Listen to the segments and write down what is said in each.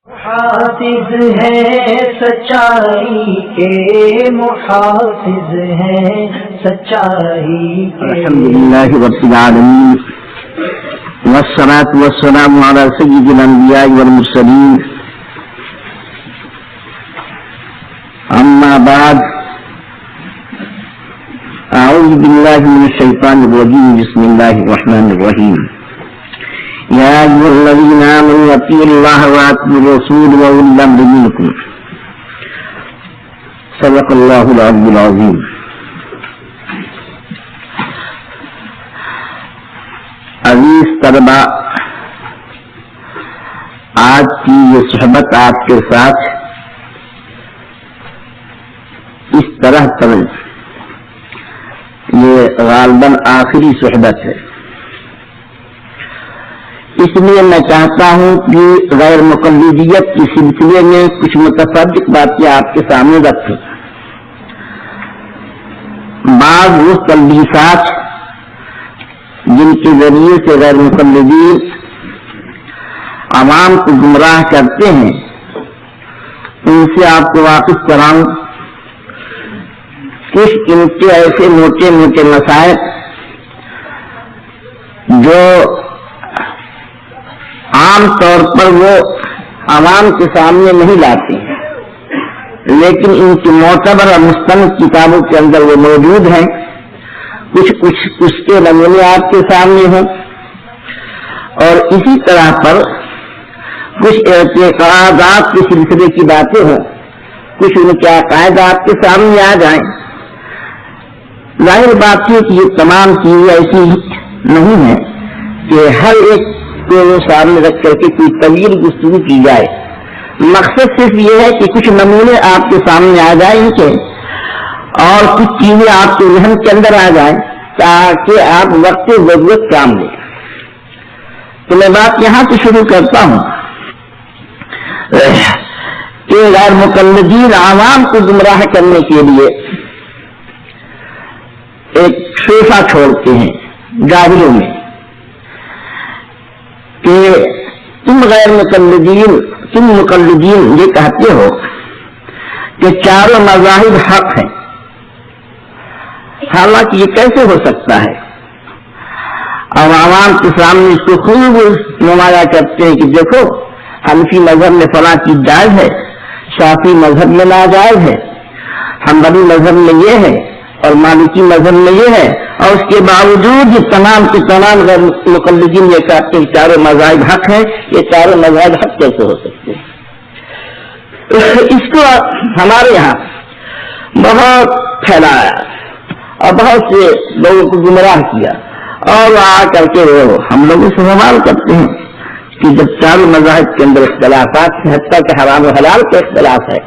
محافظ ہے سچائی کے، محافظ ہے سچائی کے۔ الحمدللہ رب العالمین والصلاة والسلام على سید الانبیاء والمرسلین، اما بعد، اعوذ باللہ من الشیطان الرجیم، بسم اللہ الرحمن الرحیم۔ یا ایھا الذین آمنوا اطیعوا اللہ واطیعوا الرسول واولی الامر منکم، صدق اللہ العلی العظیم۔ عزیز طلباء، آج کی یہ صحبت آپ کے ساتھ اس طرح پر یہ غالباً آخری صحبت ہے، اس لیے میں چاہتا ہوں کہ غیر مقلدیت کے سلسلے میں کچھ متفرق باتیں آپ کے سامنے رکھوں۔ بعض وہ تلبیسات جن کے ذریعے سے غیر مقلدین عوام کو گمراہ کرتے ہیں، ان سے آپ کو واقف کراؤں۔ کچھ ان کے ایسے موٹے موٹے مسائل جو عام طور پر وہ عوام کے سامنے نہیں لاتے ہیں، لیکن ان کی معتبر اور مستند کتابوں کے اندر وہ موجود ہیں۔ کچھ اس کے نمونے آپ کے سامنے ہوں، اور اسی طرح پر کچھ اعتقادات کے سلسلے کی باتیں ہوں، کچھ ان کے عقائد آپ کے سامنے آ جائیں۔ ظاہر بات ہے کہ یہ تمام چیزیں ایسی نہیں ہیں کہ ہر ایک کو سامنے رکھ کر کے کوئی طویل گفتگو کی جائے۔ مقصد صرف یہ ہے کہ کچھ نمونے آپ کے سامنے آ جائیں ان کے، اور کچھ چیزیں آپ کے ذہن کے اندر آ جائیں تاکہ آپ وقت ضرورت کام لیں۔ تو میں بات یہاں سے شروع کرتا ہوں کہ غیر مقلدین عوام کو گمراہ کرنے کے لیے ایک شیفہ چھوڑتے ہیں جاہلوں میں کہ تم غیر مقلدین، تم مقلدین یہ کہتے ہو کہ چاروں مذاہب حق ہیں۔ حالانکہ یہ کیسے ہو سکتا ہے؟ اور عوام کے سامنے اس کو خوب نمایاں کرتے ہیں کہ دیکھو، حنفی مذہب میں فلاں چیز جائز ہے، شافعی مذہب میں ناجائز ہے، حنبلی مذہب میں یہ ہے، اور مالکی مذہب میں یہ ہے، اور اس کے باوجود یہ تمام کے تمام غیر مقلدین یہ کہتے ہیں چاروں مذاہب حق ہیں۔ یہ چاروں مذاہب حق کیسے ہو سکتے ہیں؟ اس کو ہمارے یہاں بہت پھیلایا اور بہت سے لوگوں کو گمراہ کیا، اور آ کر کے وہ ہم لوگوں سے سوال کرتے ہیں کہ جب چاروں مذاہب کے اندر اختلافات ہیں، حتیٰ کہ حرام و حلال کا اختلاف ہے،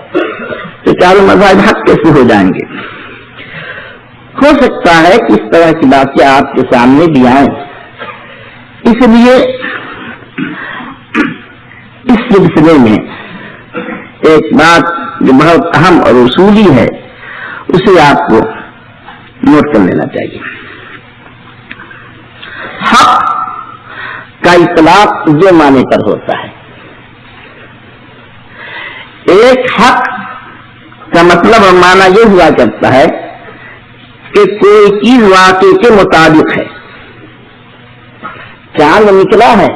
تو چاروں مذاہب حق کیسے ہو جائیں گے؟ ہو سکتا ہے کہ اس طرح کی باتیں آپ کے سامنے بھی آئیں، اس لیے اس سلسلے میں ایک بات جو بہت اہم اور اصولی ہے اسے آپ کو نوٹ کر لینا چاہیے۔ حق کا اطلاق دو معنی پر ہوتا ہے۔ ایک حق کا مطلب اور معنی یہ ہوا کرتا ہے کہ کوئی چیز واقع کے مطابق ہے۔ چاند نکلا ہے،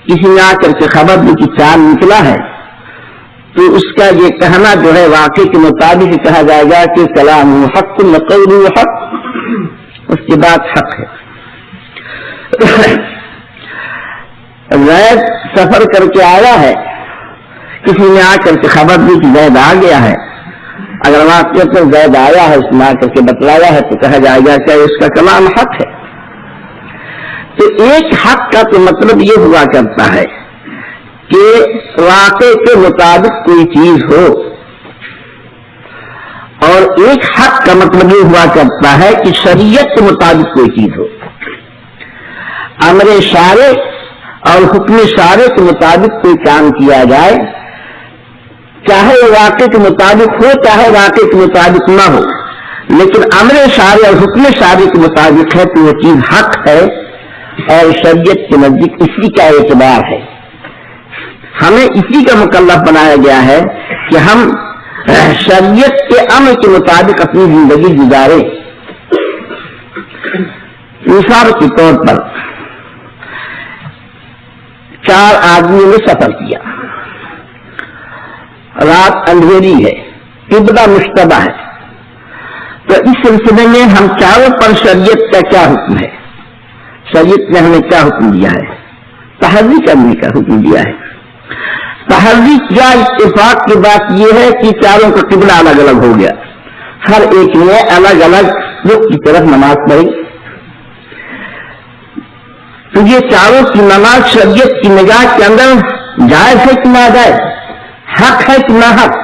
کسی نے آ کر کے خبر دی کہ چاند نکلا ہے، تو اس کا یہ کہنا جو ہے واقع کے مطابق کہا جائے گا کہ کلام حق وقول حق، اس کی بات حق ہے۔ زید سفر کر کے آیا ہے، کسی نے آ کر کے خبر دی کہ زید آ گیا ہے، اگر واقع تو زید آیا ہے، اس نے آ کر کے بتلایا ہے، تو کہا جائے گا کہ اس کا کلام حق ہے۔ تو ایک حق کا تو مطلب یہ ہوا کرتا ہے کہ واقع کے مطابق کوئی چیز ہو، اور ایک حق کا مطلب یہ ہوا کرتا ہے کہ شریعت کے مطابق کوئی چیز ہو۔ امر شارع اور حکم شارع کے مطابق کوئی کام کیا جائے، چاہے وہ واقع کے مطابق ہو چاہے واقع کے مطابق نہ ہو، لیکن امر شارع اور حکم شارع کے مطابق ہے تو وہ چیز حق ہے، اور شریعت کے نزدیک اسی کا اعتبار ہے۔ ہمیں اسی کا مکلف بنایا گیا ہے کہ ہم شریعت کے امر کے مطابق اپنی زندگی گزاریں. مثال کے طور پر 4 آدمیوں نے سفر کیا, رات اندھیری ہے, قبلہ مشتبہ ہے, تو اس سلسلے میں ہم چاروں پر شریعت کا کیا حکم ہے؟ شریعت نے ہمیں کیا حکم دیا ہے؟ تحری کرنے کا حکم دیا ہے. تحری کیا اتفاق کی بات یہ ہے کہ چاروں کا قبلہ الگ الگ ہو گیا, ہر ایک نے الگ الگ رخ کی طرف نماز پڑھی. تو یہ چاروں کی نماز شریعت کی نگاہ کے اندر جائز ہے کہ ناجائز, حق ہے کہ نہ حق؟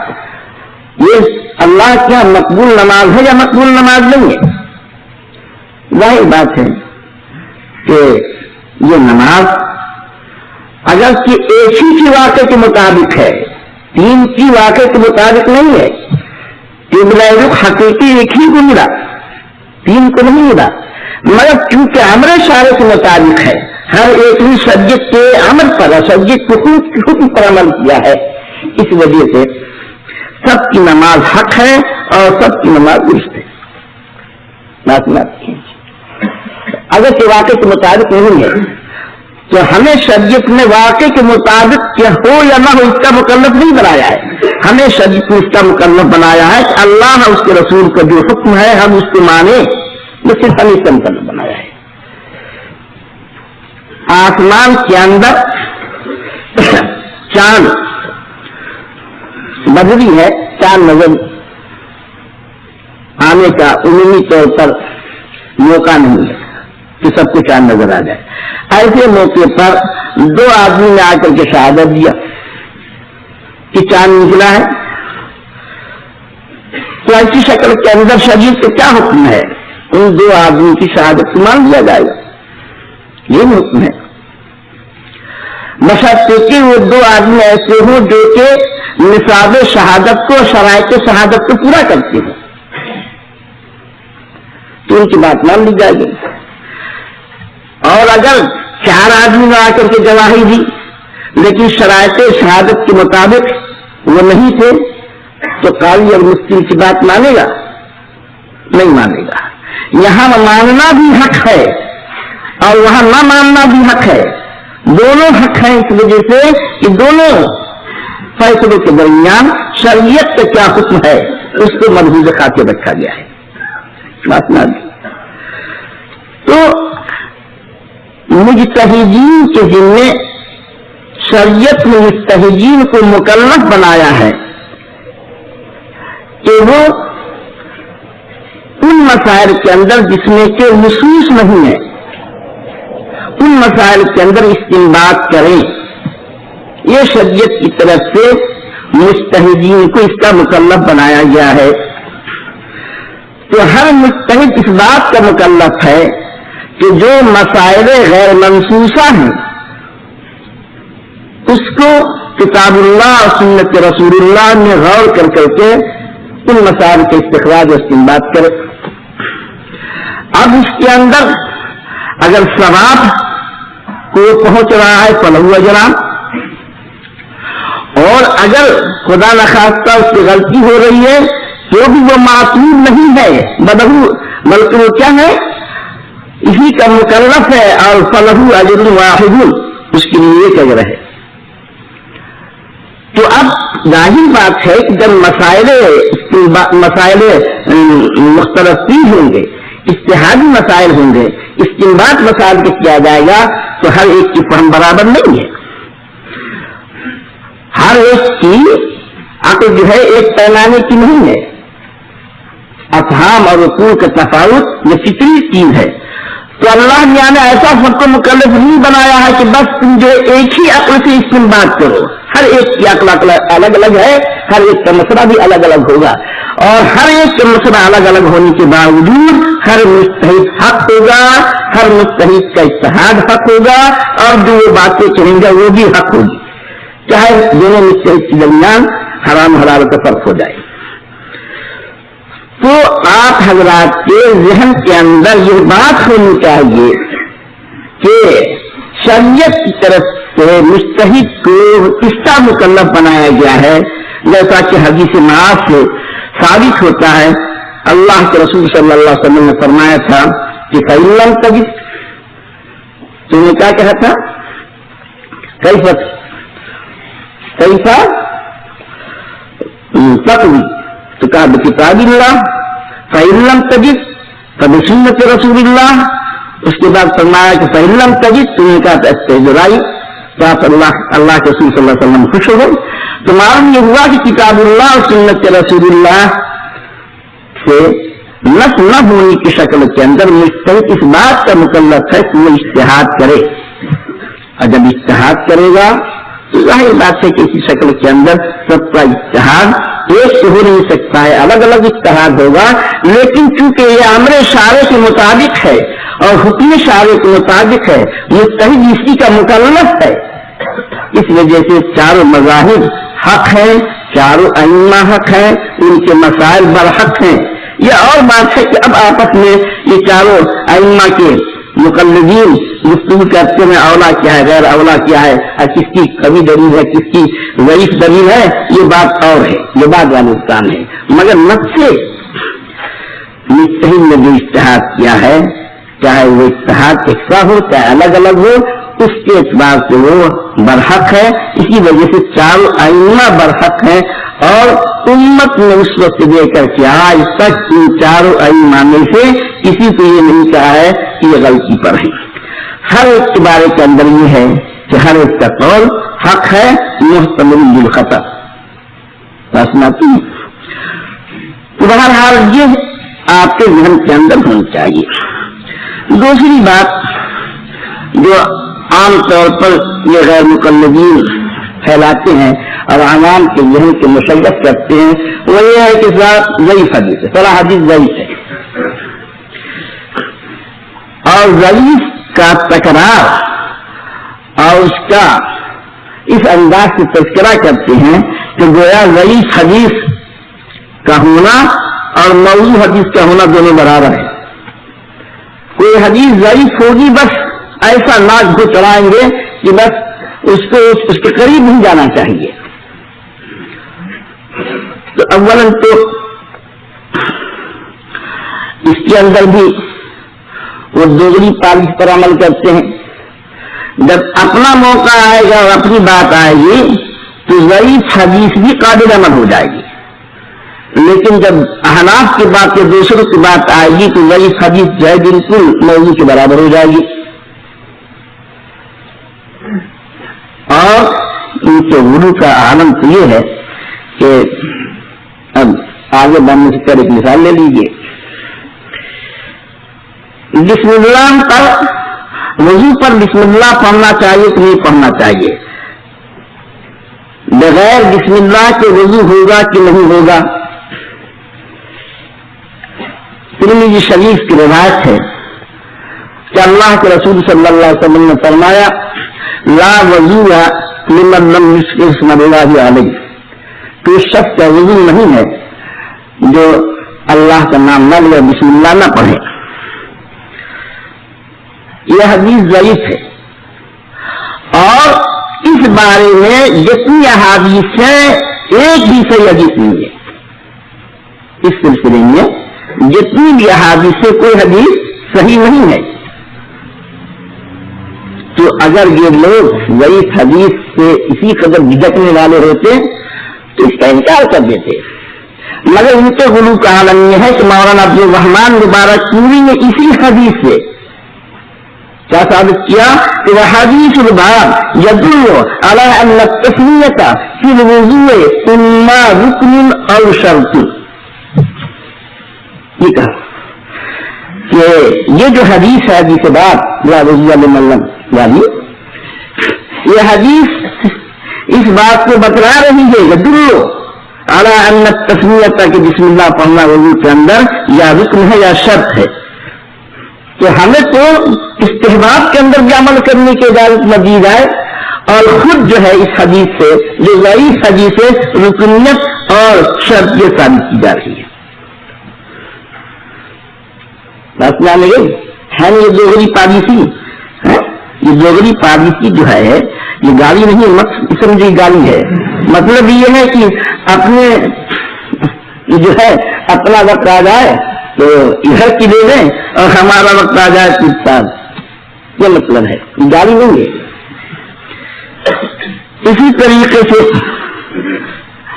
یہ اللہ کیا مقبول نماز ہے یا مقبول نماز نہیں ہے؟ ظاہر بات ہے کہ یہ نماز اگر کہ ایک ہی کی واقعے کے مطابق ہے, 3 کی واقعے کے مطابق نہیں ہے. قبلہ رخ حقیقی ایک ہی کو ملا, 3 کو نہیں ملا, مگر کیونکہ امر شارع کے مطابق ہے, ہر ایک نے شریعت کے امر پر, شریعت کے حکم پر عمل کیا ہے, اس وجہ سے سب کی نماز حق ہے اور سب کی نماز درست ہے. اگر کہ واقعے کے مطابق نہیں ہے تو ہمیں شریعت نے واقعے کے مطابق کیا ہو یا نہ ہو اس کا مکلف نہیں بنایا ہے. ہمیں شریعت نے اس کا مکلف بنایا ہے کہ اللہ اور اس کے رسول کا جو حکم ہے ہم اس کو مانیں, یہ صرف ہمیں اس کا مکلف بنایا ہے. آسمان کے اندر چاند بدری ہے, چاند نظر آنے کا عمومی طور پر موقع نہیں ہے کہ سب کو چاند نظر آ جائے. ایسے موقع پر 2 آدمی نے آ کر کے شہادت دیا کہ چاند نکلا ہے, تو ایسی شکل کے اندر شریعت کا کیا حکم ہے؟ ان 2 آدمی کی شہادت کو مان لیا جائے گا, یہ حکم ہے. بشرطے کہ وہ 2 آدمی ایسے ہوں جو کہ نصاب شہادت کو, شرائط شہادت کو پورا کرتے ہیں, تو ان کی بات مان لی جائے گی. اور اگر 4 آدمی نے آ کر کے گواہی دی لیکن شرائط شہادت کے مطابق وہ نہیں تھے, تو قاضی اور مفتی کی بات مانے گا؟ نہیں مانے گا. یہاں ماننا بھی حق ہے اور وہاں نہ ماننا بھی حق ہے, دونوں حق ہیں, اس وجہ سے کہ دونوں فیصلوں کے درمیان شریعت کا کیا حکم ہے اس کو ملحوظ خاطر رکھا گیا ہے. بات نہ دی تو مجتہدین کے ذمے شریعت نے مجتہدین کو مکلف بنایا ہے کہ وہ ان مسائل کے اندر جس میں کہ نصوص نہیں ہے, ان مسائل کے اندر استنباط کریں. یہ شریعت کی طرف سے مجتہدین کو اس کا مکلف بنایا گیا ہے. تو ہر مجتہد اس بات کا مکلف ہے کہ جو مسائل غیر منصوصہ ہیں اس کو کتاب اللہ اور سنت رسول اللہ میں غور کر کے ان مسائل کے استخراج و استنباط کرے. اب اس کے اندر اگر ثواب کو پہنچ رہا ہے فلہو اجران, اور اگر خدا نخواستہ اس کی غلطی ہو رہی ہے تو بھی وہ معصوم نہیں ہے, بلکہ وہ کیا ہے, اسی کا مکلف ہے, اور فلہو اجر واحد, اس کے لیے ایک اجر ہے. تو اب ظاہر بات ہے کہ جب مسائل مختلف ہوں گے, اجتہادی مسائل ہوں گے, استنباط مسائل کے کیا جائے گا, تو ہر ایک کی فہم برابر نہیں ہے. ہر ایک کی عقل جو ہے ایک پیمانے کی نہیں ہے. افہام اور عقول کا تفاوت یہ فطری چیز ہے. تو اللہ نے ایسا سب کو مکلف نہیں بنایا ہے کہ بس تم جو ایک ہی عقل سے استنباط کرو. ہر ایک کی عقل الگ الگ ہے, ہر ایک کا مسئلہ بھی الگ الگ ہوگا, اور ہر ایک کا مسئلہ الگ الگ ہونے کے باوجود ہر مجتہد حق ہوگا, ہر مجتہد کا اجتہاد حق ہوگا, اور جو وہ باتیں کریں گے وہ بھی حق ہوگی, چاہے دونوں مجتہد کے درمیان حرام حلال کا فرق ہو جائے. تو آپ حضرات کے ذہن کے اندر یہ بات ہونی چاہیے کہ شریعت کی طرف کہ مجتہد کو اس کا مکلف بنایا گیا ہے، جیسا کہ حدیث معاذ سے ثابت ہوتا ہے۔ اللہ کے رسول صلی اللہ علیہ وسلم نے فرمایا تھا کہ فَإِن لَّمْ تَجِدْ، تم نے کیا کہا تھا؟ کیف تقوی، تو کہا بکتاب اللہ، فَإِن لَّم تَجِدْ فَبِسُنَّتِ رسول اللہ۔ اس کے بعد فرمایا کہ فَإِن لَّم تَجِدْ، تم نے کہا تھا استجرائی، تو آپ اللہ کے رسول صلی اللہ علیہ وسلم خوش ہو گئے۔ تو معلوم یہ ہوا کہ کتاب اللہ اور سنت رسول اللہ سے نس نہ ہونے کی شکل کے اندر مجتہد اس بات کا مکلف ہے کہ وہ اجتہاد کرے، اور جب اجتہاد کرے گا تو ظاہر بات ہے کہ اسی شکل کے اندر سب کا اجتہاد ایک سے ہو نہیں سکتا ہے، الگ الگ اجتہاد ہوگا، لیکن چونکہ یہ امر شارع کے مطابق ہے اور حکم شارع کے مطابق ہے، مجتہد اسی کا مکلف ہے، اس وجہ سے چاروں مذاہب حق ہیں، چاروں ائمہ حق ہیں، ان کے مسائل برحق ہیں۔ یہ اور بات ہے کہ اب آپس میں یہ چاروں ائمہ کے مقلدین گفتگو کرتے ہیں اولا کیا ہے، غیر اولا کیا ہے، اور کس کی قوی دلیل ہے، کس کی ضعیف دلیل ہے، یہ بات اور ہے، یہ بات والدان ہے۔ مگر نفس مجتہد نے جو اجتہاد کیا ہے، چاہے وہ اجتہاد ایسا ہو چاہے الگ الگ ہو، اس کے اعتبار سے وہ برحق ہے۔ اسی وجہ سے چاروں ائمہ برحق ہیں، اور امت نے اس وقت لے کر کے آج تک ان چاروں ائمہ میں سے کسی کو یہ نہیں کہا ہے کہ یہ غلطی پر ہے۔ ہر ایک کے بارے کے اندر یہ ہے کہ ہر ایک کا قول حق ہے، محتمل للخطا۔ تو بہرحال یہ آپ کے ذہن کے اندر ہونی چاہیے۔ دوسری بات جو عام طور پر یہ غیر مقلدین پھیلاتے ہیں اور عوام کے ذہن کو مشرف کرتے ہیں، وہ یہ ہے کہ ضعیف حدیث ہے، فلاں حدیث ضعیف ہے، اور ضعیف کا تکرار اور اس کا اس انداز سے تذکرہ کرتے ہیں کہ گویا ضعیف حدیث کا ہونا اور موضوع حدیث کا ہونا دونوں برابر ہے۔ کوئی حدیث ضعیف ہوگی بس ایسا ناک کو چڑھائیں گے کہ بس اس کے قریب نہیں جانا چاہیے۔ تو اولاً تو اس کے اندر بھی وہ دوغلی پالیش پر عمل کرتے ہیں۔ جب اپنا موقع آئے گا اور اپنی بات آئے گی تو ضعیف حدیث بھی قابل عمل ہو جائے گی، لیکن جب احناف کی بات یا دوسروں کی بات آئے گی تو ضعیف حدیث جو ہے بالکل موضوع کے برابر ہو جائے گی۔ اور ان کے غلو کا عالم تو یہ ہے کہ اب آگے بڑھنے سے پہلے ایک مثال لے لیجیے۔ بسم اللہ پر وضو پر بسم اللہ پڑھنا چاہیے کہ نہیں پڑھنا چاہیے؟ بغیر بسم اللہ کے وضو ہوگا کہ نہیں ہوگا؟ ترمذی شریف کی روایت ہے کہ اللہ کے رسول صلی اللہ علیہ وسلم نے فرمایا لا وضو لمن لم یذکر اسم اللہ علیہ، تو اس شخص کا وضو نہیں ہے جو اللہ کا نام نہ لے، بسم اللہ نہ پڑھے۔ یہ حدیث ضعیف ہے، اور اس بارے میں جتنی احادیث ہیں ایک بھی صحیح حدیث نہیں ہے۔ اس سلسلے میں جتنی بھی احادیث ہے کوئی حدیث صحیح نہیں ہے۔ تو اگر یہ لوگ ضعیف حدیث سے اسی قدر جھجکنے والے ہوتے تو اس کا انکار کر دیتے، مگر ان کے غلو کا عالم یہ ہے کہ مولانا عبد الرحمان مبارک پوری نے اسی حدیث سے کیا ثابت کیا کہ وہ حدیث الباب یدل علی ان التسمیۃ فی الوضوء اما رکن او شرط، یہ کہا کہ یہ جو حدیث ہے حدیث باب لا وضوء لمن لم والی، یہ حدیث اس بات کو بتلا رہی ہے یدل علی ان التسمیۃ کہ بسم اللہ پڑھنا وضو کے اندر یا رکن ہے یا شرط ہے۔ تو ہمیں تو استحباب کے اندر بھی عمل کرنے کی اجازت نہ دی جائے، اور خود جو ہے اس حدیث سے جو ضعیف حدیث ہے رکنیت اور شرط یہ ثابت کی جا رہی ہے۔ بات مان گئی ہے یہ دوغلی پالیسی ہے، یہ دوغلی پالیسی جو ہے یہ گالی نہیں مت سمجھے گالی ہے. مطلب یہ ہے کہ اپنے جو ہے اپنا وقت آ جائے تو ادھر کی دے دیں اور ہمارا وقت آ جائے تو سال. یہ مطلب ہے, یہ گالی نہیں ہے. اسی طریقے سے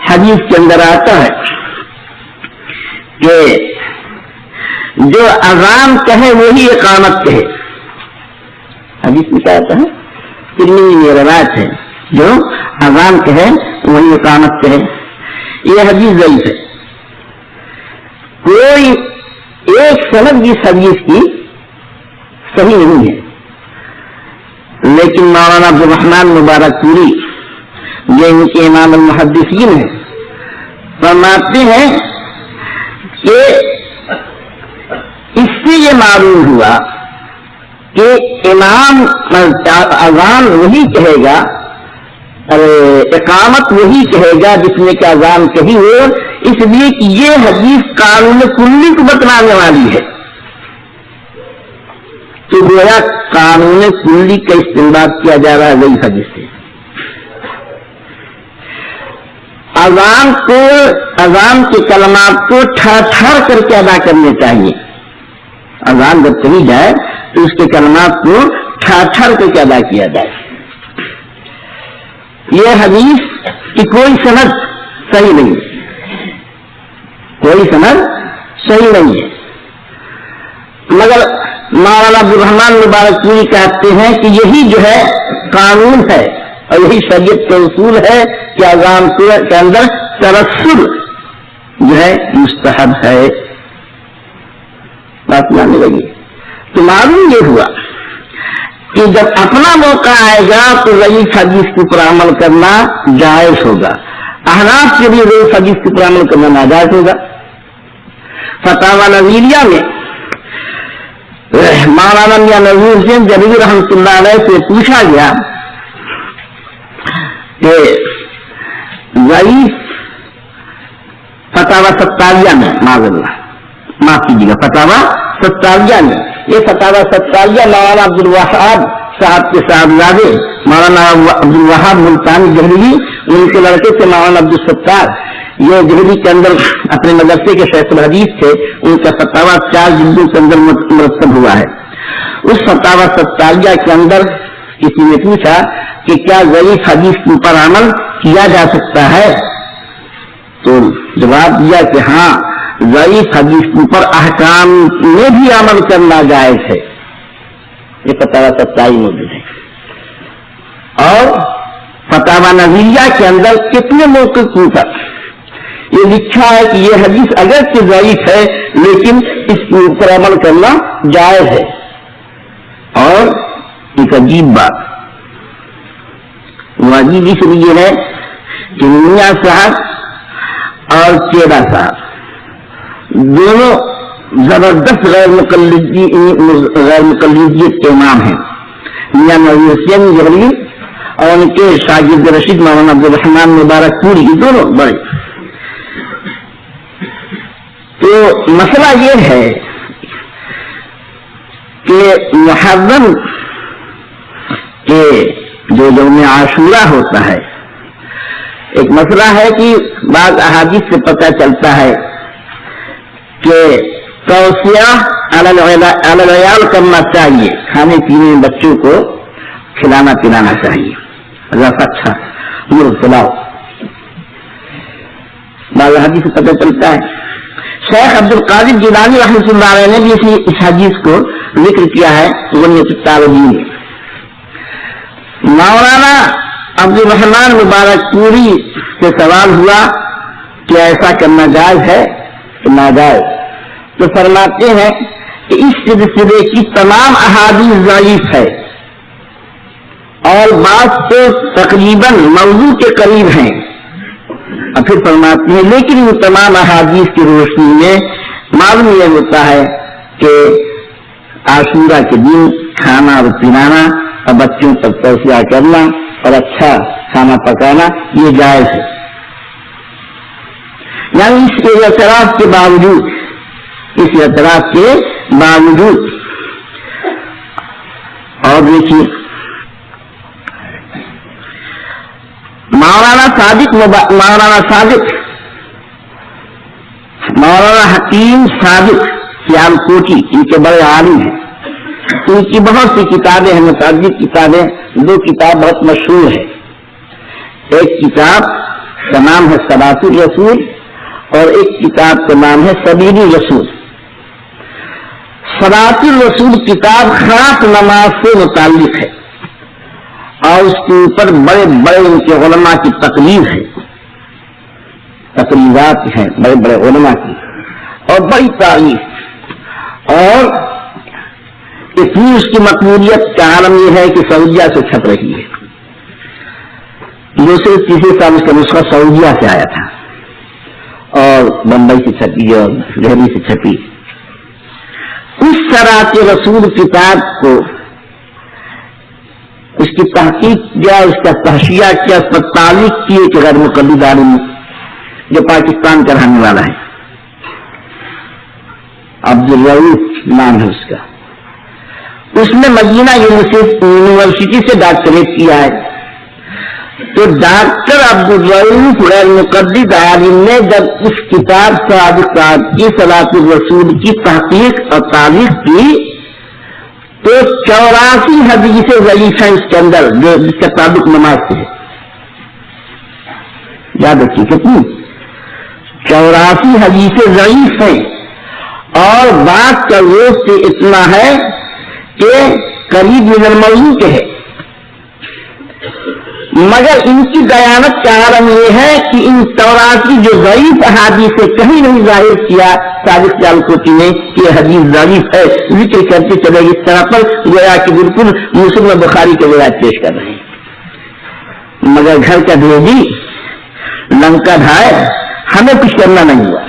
حدیث کے اندر آتا ہے کہ جو اذان کہے وہی اقامت کہے. حدیث میں کیا آتا ہے, ترمذی میں روایت ہے, جو اذان کہے وہی اقامت کہے. یہ حدیث ضعیف ہے. کوئی ایک سند اس حدیث کی صحیح نہیں ہے, لیکن مولانا عبد الرحمن مبارک پوری جو ان کے امام المحدثین ہیں فرماتے ہیں کہ اس سے یہ معلوم ہوا کہ امام اذان وہی کہے گا, اقامت وہی کہے گا جس نے کہ اذان کہی ہو, اس لیے کہ یہ حدیث قانون کلی کو بتلانے والی ہے. تو گویا قانون کلی کا استعمال کیا جا رہا ہے وہی حدیث سے. اذان کے کلمات کو ٹھہر ٹھہر کر کے ادا کرنے چاہیے. اذان جب کہی جائے تو اس کے کلمات کو ٹھہر ٹھہر کر کے ادا کیا جائے. یہ حدیث کی کوئی سند صحیح نہیں ہے, کوئی سند صحیح نہیں ہے, مگر مولانا عبد الرحمن مبارک پوری کہتے ہیں کہ یہی جو ہے قانون ہے اور یہی شریعت کا اصول ہے کہ اذان کے اندر ترسل جو ہے مستحب ہے. بات ماننے لگی تو معلوم یہ ہوا کہ جب اپنا موقع آئے گا تو ضعیف حدیث کے اوپر عمل کرنا جائز ہوگا. احناف کے لیے ضعیف حدیث کے اوپر عمل کرنا ناجائز ہوگا. فتاوی نظیریہ میں مولانا میاں نذیر حسین جلیل رحمۃ اللہ علیہ سے پوچھا گیا کہ ضعیف فتاوی ستاویہ میں معاف کیجیے گا فتاوی ستاویہ میں, یہ فتاوی ستاویہ مولانا عبد الوہاب صاحب کے صاحبزادے مولانا عبد الوہاب ملتانی دہلوی, ان کے لڑکے سے مولانا عبد الستار, یہ دہلی کے اندر اپنے مدرسے کے شیخ الحدیث تھے, ان کا فتاوی 4 جلدوں کے اندر مرتب ہوا ہے. اس فتاوی ستاویہ کے اندر کسی نے پوچھا کہ کیا ضعیف حدیث کے اوپر عمل کیا جا سکتا ہے, تو جواب دیا کہ ہاں ضعیف حدیث کے اوپر احکام میں بھی عمل کرنا جائز ہے. یہ فتاوی ستاوی موجود ہے. اور فتاوی نظیریہ کے اندر کتنے موقعوں پر یہ لکھا ہے کہ یہ حدیث اگرچہ ضعیف ہے لیکن اس کے اوپر عمل کرنا جائز ہے. اور ایک عجیب بات, وہ عجیب اس لیے ہے کہ میاں صاحب اور چیرا صاحب دونوں زبردست غیر مقلدیت کے امام ہیں. میاں نذیر حسین جلیل اور ان کے شاگرد رشید مولانا عبد الرحمن مبارک پوری, دونوں بڑے. تو مسئلہ یہ ہے کہ محرم کے جو یوم عاشورہ ہوتا ہے, ایک مسئلہ ہے کہ بعض احادیث سے پتہ چلتا ہے کہ توصیہ علی العیال کرنا چاہیے, کھانے پینے میں بچوں کو کھلانا پلانا چاہیے, اچھا مرغ پلاؤ, بعض احادیث سے پتہ چلتا ہے. شیخ عبد القادر جیلانی رحمۃ اللہ علیہ نے بھی اس حدیث کو ذکر کیا ہے غنیۃ الطالبین میں. مولانا عبد الرحمن مبارک پوری سے سوال ہوا کہ ایسا کرنا جائز ہے کہ ناجائز, تو فرماتے ہیں کہ اس سلسلے کی تمام احادیث ضعیف ہے اور بعض تو تقریباً موضوع کے قریب ہیں. اور پھر فرماتے ہیں لیکن وہ تمام احادیث کی روشنی میں معلوم یہ ہوتا ہے کہ عاشورہ کے دن کھانا اور پلانا اور بچوں پر توصیہ کرنا اور اچھا کھانا پکانا یہ جائز ہے. یعنی اس اعتراف کے باوجود اور دیکھیے مولانا صادق مولانا حکیم صادق سیالکوٹی ان کے بڑے عالم ہیں. ان کی بہت سی کتابیں ہیں, متعدد کتابیں. دو کتاب بہت مشہور ہے. ایک کتاب کا نام ہے صلاۃ الرسول اور ایک کتاب کا نام ہے سبیل الرسول. صلاۃ الرسول کتاب خاص نماز سے متعلق ہے اور اس کے اوپر بڑے بڑے ان کے علماء کی تقریر ہے, تقریرات ہیں بڑے بڑے علماء کی اور بڑی تعریف. اور اتنی اس کی مقبولیت کا عالم یہ ہے کہ سعودیہ سے چھپ رہی ہے. دوسرے تیسرے سال اس کا نسخہ سعودیہ سے آیا تھا اور بمبئی سے چھپی اور دہلی سے چھپی. اس صلاۃ رسول کتاب کو اس کی تحقیق کیا, اس کا تحشیہ کیا, اس پر تعلیق کی ایک غیر مقلد عالم جو پاکستان کا رہنے والا ہے, عبدالرؤوف نام ہے اس کا. اس نے مدینہ یونیورسٹی سے ڈاکٹریٹ کیا ہے. تو ڈاکٹر عبدالرؤوف غیر مقلد عالم نے جب اس کتاب صادق صاحب کی صلاۃ الرسول کی تحقیق اور تعلیق کی تو 84 حدیث ضعیف ہیں اس کے اندر جو جس کا تعلق نماز سے ہے. یاد رکھیے کتنی 84 حدیث ضعیف ہیں اور بات کا روز سے اتنا ہے کہ قریب من الموضوع کے ہے. مگر ان کی دیانت کا عالم یہ ہے کہ ان 84 جو ضعیف احادیث سے کہیں نہیں ظاہر کیا صادق سیالکوٹی نے کہ یہ حدیث ضعیف ہے, ذکر کرتے چلے اس طرح پر گویا کہ بالکل مسلم و بخاری کے روایت پیش کر رہے ہیں. مگر گھر کا بھیجی لنکا ڈھائے, ہمیں کچھ کرنا نہیں ہوا.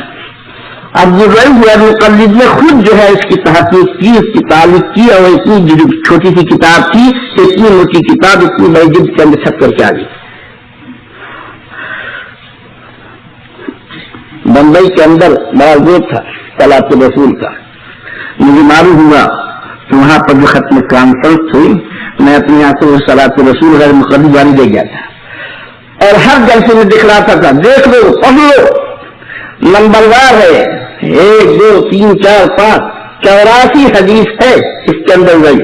عبدالرؤوف غیر مقلد نے خود جو ہے اس کی تحقیق کی, اس کی تعلیق کی اور اتنی چھوٹی سی کتاب تھی, اتنی موٹی کتاب اتنی بڑی جلد کے اندر چھپ کر کے آ گئی. بمبئی کے اندر بڑا زور تھا صلاۃ الرسول کا. مجھے معلوم ہوا کہ وہاں پر جو ختم کانفرنس ہوئی میں اپنے یہاں سے وہ صلاۃ الرسول غیر مقلد جاری دے گیا تھا اور ہر جلسے میں دکھلاتا تھا دیکھ لو پڑھ لو, نمبروار ہے 1 2 3 4 5 84 حدیث ہے اس کے اندر گئی.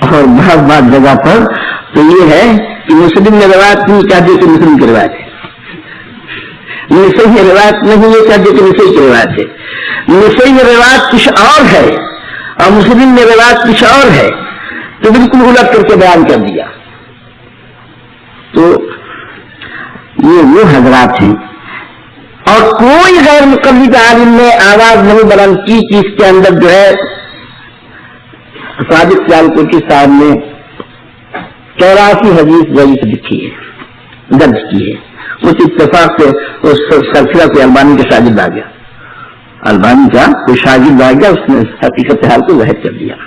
اور بہت بات جگہ پر تو یہ ہے کہ مسلم نے روایت نہیں چاہتے کہ مسلم کی روایت ہے, نسائی میں روایت نہیں ہے چاہتے کہ نسائی کی روایت ہے. نسائی میں روایت کچھ اور ہے اور مسلم میں روایت کچھ اور ہے, تو بالکل الٹ کر کے بیان کر دیا. تو یہ وہ حضرات ہیں اور کوئی غیر مقلد عالم نے آواز نہیں بلند کی کہ اس کے اندر جو ہے صادق سیالکوٹی صاحب نے 84 حدیث ضعیف لکھی ہے, درج کی ہے. اس اتفاق سے اس سلسلہ سے البانی کا شاگرد آ گیا, البانی کا کوئی شاگرد آ گیا, اس نے حقیقت حال کو ظاہر کر دیا.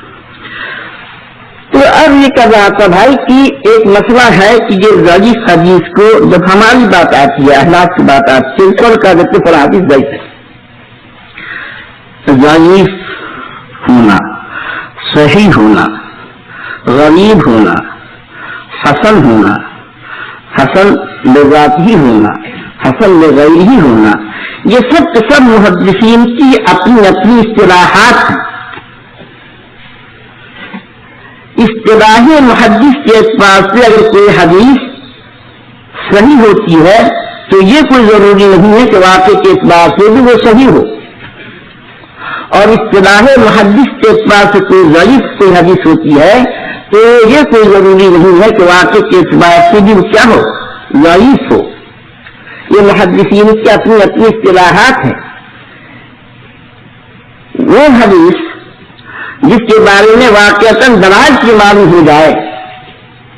تو اب یہ کہہ رہا تھا بھائی کہ ایک مسئلہ ہے کہ یہ ضعیف حدیث کو جب ہماری بات آتی ہے, اخلاق کی بات آتی ہے, اس کا جب پر حدیث ضعیف ہے. ضعیف ہونا, صحیح ہونا, غریب ہونا, حسن ہونا, حسن لذات ہی ہونا, حسن لغیر ہی ہونا, یہ سب کے سب محدثین کی اپنی اپنی اصطلاحات ہیں. اصطلاح محدث کے اعتبار سے اگر کوئی حدیث صحیح ہوتی ہے تو یہ کوئی ضروری نہیں ہے کہ واقع کے اعتبار سے بھی وہ صحیح ہو, اور اصطلاح محدث کے اعتبار سے کوئی ضعیف کوئی حدیث ہوتی ہے تو یہ کوئی ضروری نہیں ہے کہ واقع کے اعتبار سے بھی وہ کیا ہو, ضعیف ہو. یہ محدثین کی اپنی اپنی اصطلاحات ہیں. وہ حدیث جس کے بارے میں واقعتاً دلائل سے معلوم ہو جائے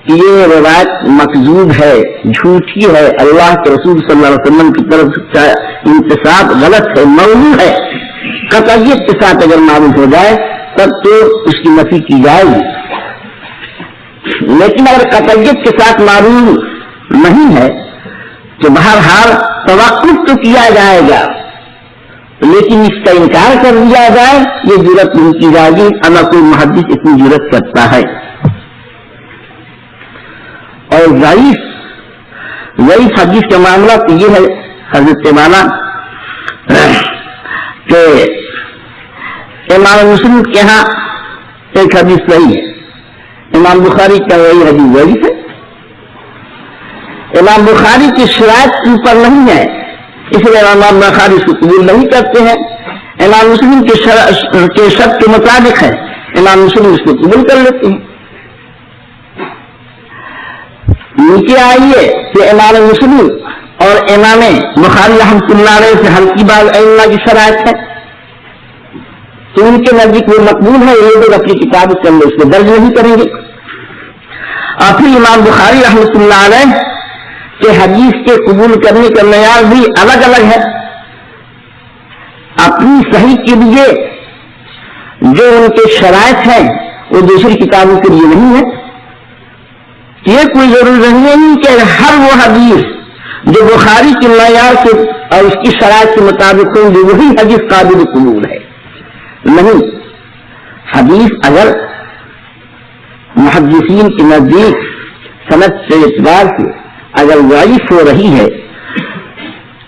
کہ یہ روایت مکذوب ہے, جھوٹی ہے, اللہ کے رسول صلی اللہ علیہ وسلم کی طرف سے انتساب غلط ہے, موضوع ہے, قطعیت کے ساتھ اگر معلوم ہو جائے تب تو اس کی نفی کی جائے گی. لیکن اگر قطعیت کے ساتھ معلوم نہیں ہے تو بہرحال توقف تو کیا جائے گا, لیکن اس کا انکار کر دیا جائے یہ جرت نہیں کی جائے گی. اگر کوئی محدث اتنی جرت کرتا ہے. اور ضعیف ضعیف حدیث کا معاملہ تو یہ ہے حضرت والا کہ امام مسلم کے یہاں ایک حدیث صحیح ہے، امام بخاری کا وہی حدیث ضعیف ہے. امام بخاری کی شرائط ان پر نہیں ہے، اس لیے امام بخاری اس کو قبول نہیں کرتے ہیں. امام مسلم کے شرط کے مطابق ہے، امام مسلم اس کو قبول کر لیتے ہیں. نیچے آئیے کہ امام مسلم اور امام بخاری رحمۃ اللہ علیہ سے ہلکی بعض ائمہ کی شرائط ہے، تو ان کے نزدیک وہ مقبول ہے، یہ لوگ اپنی کتاب کے اندر اس کو درج نہیں کریں گے. اور پھر امام بخاری رحمۃ اللہ علیہ کے حدیث کے قبول کرنے کا معیار بھی الگ الگ ہے. اپنی صحیح کے لیے جو ان کے شرائط ہیں وہ دوسری کتابوں کے لیے نہیں ہے. یہ کوئی ضروری نہیں کہ ہر وہ حدیث جو بخاری کے معیار کے اور اس کی شرائط کے مطابق ہوں گے وہی حدیث قابل قبول ہے. نہیں، حدیث اگر محدثین کے نزدیک سند کے اعتبار سے اگر ضعیف ہو رہی ہے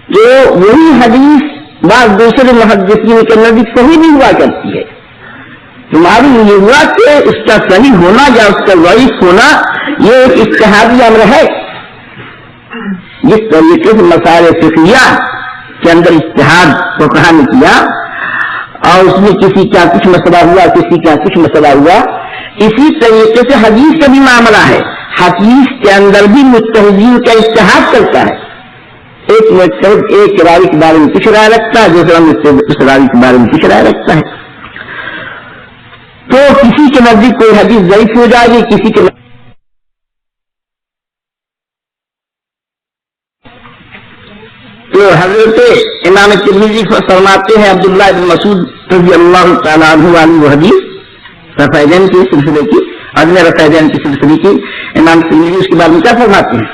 تو وہی حدیث بعض دوسرے محدثین کے نزدیک صحیح نہیں ہوا کرتی ہے. تمہاری یہ ہوا کہ اس کا صحیح ہونا یا اس کا ضعیف ہونا یہ ایک اجتہادی امر ہے. جس طریقے سے مسائل فقہیہ کے اندر اجتہاد کو کہا نے کیا اور اس میں کسی کا کچھ مسئلہ ہوا کسی کا کچھ مسئلہ ہوا، اسی طریقے سے حدیث کا بھی معاملہ ہے. حدیث کے اندر بھی مجتہدین کا اجتہاد کرتا ہے. ایک مجتہد ایک راوی کے بارے میں کچھ رائے رکھتا ہے، دوسرا مجتہد اس راوی کے بارے میں کچھ رائے رکھتا ہے. تو کسی کے نزدیک کوئی حدیث ضعیف ہو جائے گی، کسی کے تو حضرت امام ترمذی فرماتے ہیں عبداللہ بن مسعود رضی اللہ تعالیٰ عنہ والی وہ حدیث رفعین کے سلسلے کی، عدم رفعین کے سلسلے کی، امام ترمذی اس کے بارے میں کیا فرماتے ہیں؟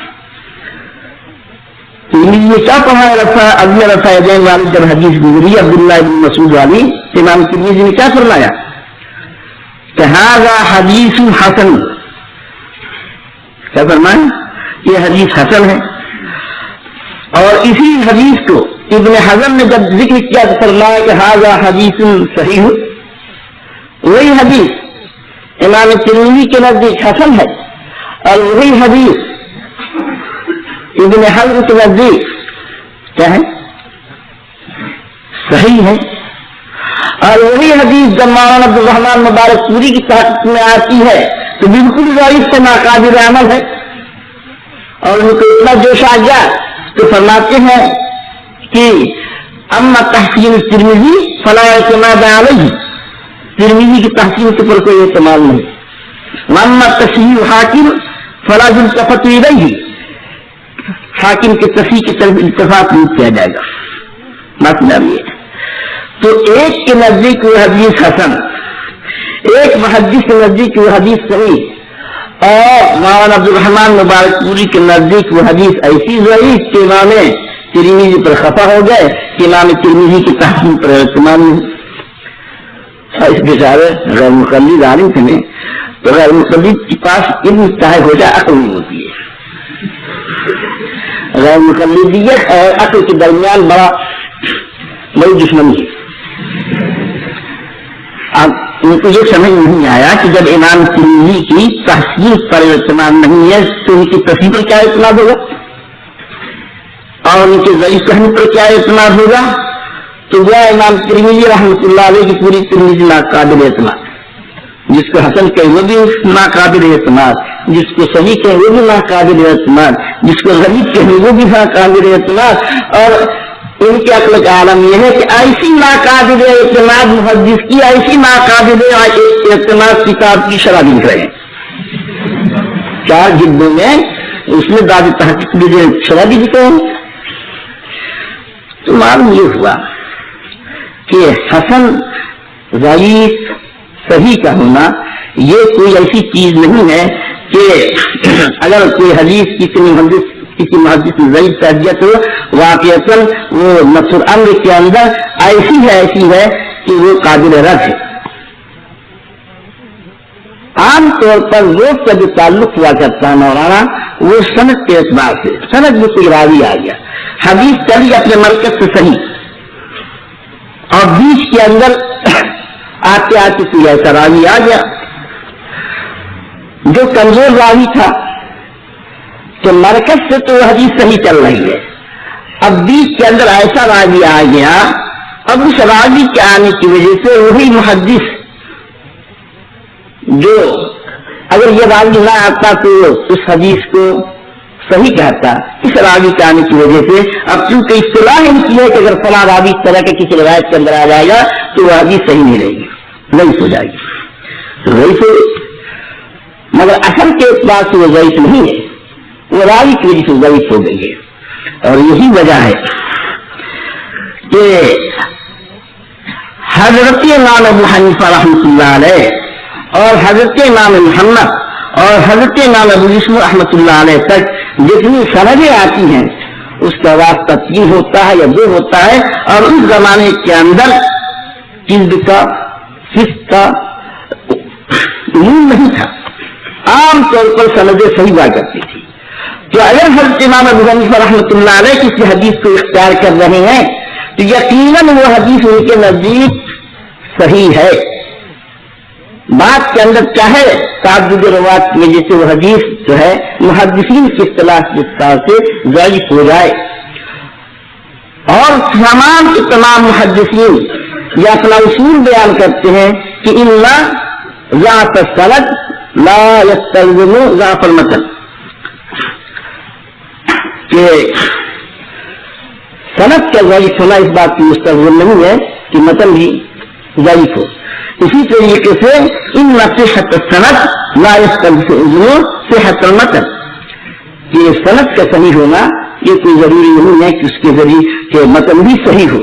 ترمذی نے کیا پڑھا عدم رفعین والی جب حدیث گزری عبداللہ بن مسعود والی، امام ترمذی نے کیا فرمایا کہ ھذا حدیث حسن. کیا فرمایا؟ یہ حدیث حسن ہے. اور اسی حدیث کو ابن حزم نے جب ذکر کیا تو فرمایا کہ ھذا حدیث صحیح. وہی حدیث امام ترمذی کے نزدیک حسن ہے اور وہی حدیث ابن حزم کے نزدیک کیا ہے؟ صحیح ہے. اور وہی حدیث جب مولانا عبد الرحمن مبارک پوری کی تحقیق میں آتی ہے تو بالکل ضعیف سے ناقابل عمل ہے. اور ان کو اتنا جوش آ گیا تو فرماتے ہیں کہ اما تحسین ترمذی فلا اعتماد علیہ، ترمذی کی تحسین کے پر کوئی اعتماد نہیں. اما تصحیح حاکم فلا یلتفت الیہ، حاکم کے تصحیح کی طرف التفات نہیں کیا جائے گا. مطلب یہ تو ایک کے نزدیک وہ حدیث حسن، ایک محدث کے نزدیک وہ حدیث صحیح، اور مولانا عبد الرحمن مبارک پوری کے نزدیک وہ حدیث ایسی ضعیف کہ امام ترمذی پر خفا ہو گئے کہ امام ترمذی کی تحسین پر اعتماد نہیں. اس بیچارے غیر مقلد عالم تھے تو غیر مقلد کے پاس علم چاہے ہو جائے عقل نہیں ہوتی ہے. غیر مقلدیت اور عقل کے درمیان بڑی دشمنی ہے. اب ان کو یہ سمجھ نہیں آیا کہ جب امام ترمذی کی تحسین پر اعتماد نہیں ہے تو ان کی تصحیح پر کیا اعتماد ہوگا اور ان کے ضعیف کہنے پر کیا اعتماد ہوگا. تو وہ امام ترمذی رحمۃ اللہ علیہ کی پوری ترمذی ناقابل اعتماد، جس کو حسن کہے وہ بھی ناقابل اعتماد، جس کو صحیح کہے وہ بھی ناقابل اعتماد، جس کو غریب کہے وہ بھی ناقابل اعتماد. اور ان کے عقل کا عالم یہ ہے کہ ایسی ناقابل اعتماد محدث کی ایسی ناقابل اعتماد کتاب کی شرح لکھ رہے ہیں. 4 جلدوں میں اس میں داد تحقیق بھی شرح بھی لکھے ہیں. تو معلوم یہ ہوا کہ حسن ضعیف صحیح کا ہونا یہ کوئی ایسی چیز نہیں ہے کہ اگر کوئی حدیث کسی محدث میں ضعیف تربیت ہو واقعتاً وہ نفس الامر کے اندر ایسی ہے کہ وہ قابل رد ہے. عام طور پر لوگ کا جو تعلق ہوا کرتا ہے مولانا وہ سند کے اعتبار سے، سند میں کوئی راوی آ گیا، حدیث چلی اپنے مرکز سے صحیح، اور بیچ کے اندر آتے آتے کوئی ایسا راوی آ گیا جو کمزور راوی تھا، تو مرکز سے تو حدیث صحیح چل رہی ہے، اب بیچ کے اندر ایسا راوی آ گیا، اب اس راوی کے آنے کی وجہ سے وہی محدث جو اگر یہ راوی نہ آتا تو اس حدیث کو صحیح کہتا، اس راوی کے آنے کی وجہ سے اب کیونکہ اصطلاح ان کی ہے کہ اگر فلاں راوی اس طرح کے کسی روایت کے اندر آ جائے گا تو وہ حدیث صحیح نہیں رہے گی، ضعیف ہو جائے گی، ضعیف ہو، مگر اصل کے اعتبار سے وہ ضعیف نہیں ہے، وہ راوی کی وجہ سے ضعیف ہو گئی ہے۔ اور یہی وجہ ہے کہ حضرت امام ابو حنیفہ رحمۃ اللہ علیہ اور حضرت امام محمد اور حضرت امام ابو یوسف رحمۃ اللہ علیہ تک جتنی سندیں آتی ہیں اس کا واسطہ 3 ہوتا ہے یا 2 ہوتا ہے، اور اس زمانے کے اندر کذب کا فسق کا علم نہیں تھا، عام طور پر سندیں صحیح ہوا کرتی تھی، تو اگر حضرت امام ابو حنیفہ رحمۃ اللہ علیہ کسی حدیث کو اختیار کر رہے ہیں تو یقیناً وہ حدیث ان کے نزدیک صحیح ہے، بات کے اندر چاہے تعدد روایت کی وجہ سے وہ حدیث جو ہے محدثین کی اصطلاح کے حساب سے ضعیف ہو جائے، اور تمام کے تمام محدثین یہ اپنا اصول بیان کرتے ہیں کہ ان ضعف السند لا يستلزم ضعف المتن، کہ سند کا ضعیف ہونا اس بات کی مستلزم نہیں ہے کہ متن بھی ضعیف ہو، اسی طریقے سے ان صحت السند لا يستلزم صحت المتن، کہ سند کا صحیح ہونا یہ کوئی ضروری نہیں ہے کہ اس کے ذریعے کہ متن بھی صحیح ہو،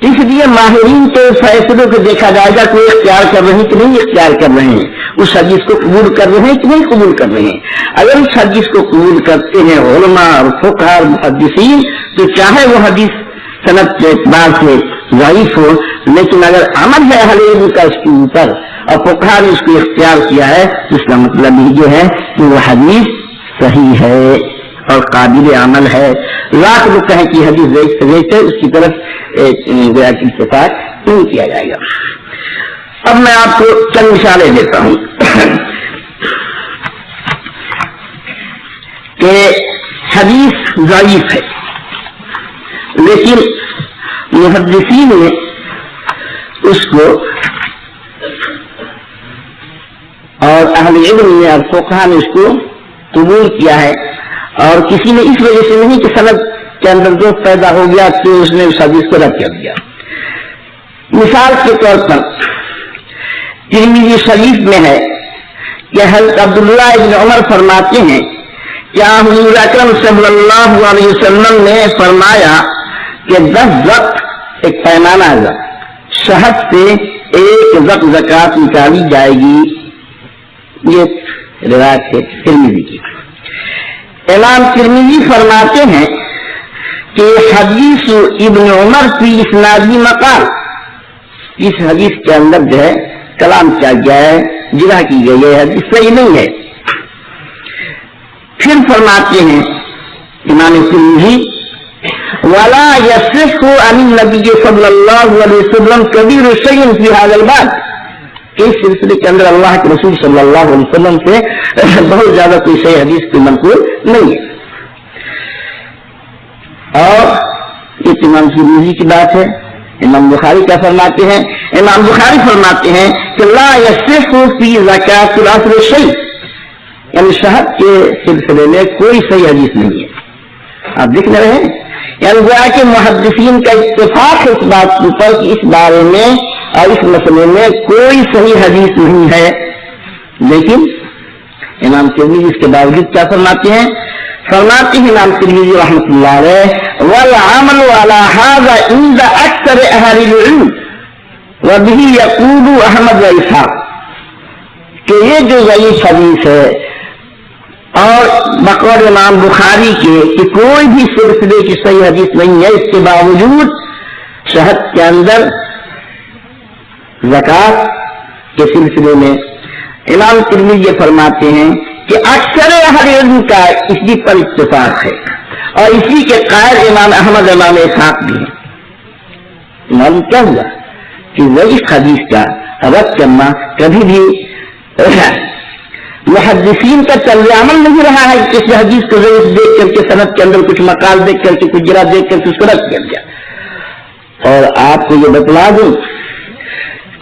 اس لیے ماہرین کے فیصلوں کو دیکھا جائے گا کہ اختیار کر رہے ہیں کہ نہیں اختیار کر رہے ہیں، اس حدیث کو قبول کر رہے ہیں کہ نہیں قبول کر رہے ہیں، اگر اس حدیث کو قبول کرتے ہیں علماء اور فقہاء اور محدثین تو چاہے وہ حدیث سند کے اعتبار سے ضعیف ہو، لیکن اگر عمل ہے اہل علم کا اس کے اوپر اور فقہاء نے اس کو اختیار کیا ہے تو اس کا مطلب یہ ہے کہ وہ حدیث صحیح ہے اور قابل عمل ہے، لاکھ لوگ کہیں کہ حدیث ضعیف ہے، اس کی طرف اتفاق نہیں کیا جائے گا۔ اب میں آپ کو چند مثالیں دیتا ہوں کہ حدیث ضعیف ہے لیکن محدثین نے اس کو اور اہل علم نے اور فقہاء نے اس کو قبول کیا ہے، اور کسی نے اس وجہ سے نہیں کہ سند کے اندر جو پیدا ہو گیا کہ اس نے اس حدیث کو رد کر دیا۔ مثال کے طور پر ترمذی شریف میں ہے کہ حضرت عبداللہ ابن عمر فرماتے ہیں کہ حضور اکرم صلی اللہ علیہ وسلم نے فرمایا کہ 10 زق ایک پیمانہ ہے، شہد سے 1 زق زکوٰۃ نکالی جائے گی، یہ روایت ہے ترمذی کی۔ امام ترمذی فرماتے ہیں کہ حدیث ابن عمر فی اسنادی مقال، اس حدیث کے اندر جو ہے کلام کیا گیا ہے، جرح کی گئی ہے، حدیث صحیح نہیں ہے۔ پھر فرماتے ہیں امام ترمذی ولا يصح عن النبي صلی اللہ علیہ وسلم کبیر شیء فی ھذا الباب، اس سلسلے کے اندر اللہ کے رسول صلی اللہ علیہ وسلم سے بہت زیادہ کوئی صحیح حدیث کی منقول نہیں ہے۔ اور یہ امام ترمذی کی بات ہے۔ امام بخاری کیا فرماتے ہیں؟ امام بخاری فرماتے ہیں کہ لا يصح فی زکاۃ العصر شیء، یعنی شہد کے سلسلے میں کوئی صحیح حدیث نہیں ہے۔ آپ دیکھ رہے ہیں یعنی گویا کہ محدثین کا اتفاق ہے اس بات پر کہ اس بارے میں اور اس مسئلے میں کوئی صحیح حدیث نہیں ہے، لیکن امام ترمذی اس کے باوجود کیا فرماتے ہیں؟ فرماتے ہیں امام ترمذی رحمۃ اللہ علیہ والعمل على هذا عند اکثر اہل العلم وبه يقول احمد و اسحاق، کہ یہ جو ضعیف حدیث ہے اور بقول امام بخاری کے کہ کوئی بھی سلسلے کی صحیح حدیث نہیں ہے، اس کے باوجود شہد کے اندر زکوٰۃ کے سلسلے میں امام ترمذی یہ فرماتے ہیں کہ اکثر اہل علم کا اسی پر اتفاق ہے اور اسی کے قائل امام احمد امام اسحاق بھی ہیں۔ معلوم کیا ہوا کہ ضعیف حدیث کا رد کرنا کبھی بھی محدثین کا طرز عمل نہیں رہا ہے کہ کسی حدیث کو ضعیف دیکھ کر کے سند کے اندر کچھ مقال دیکھ کر کے کچھ جرا دیکھ کر کے اس کو رد کر دیا۔ اور آپ کو یہ بتلا دوں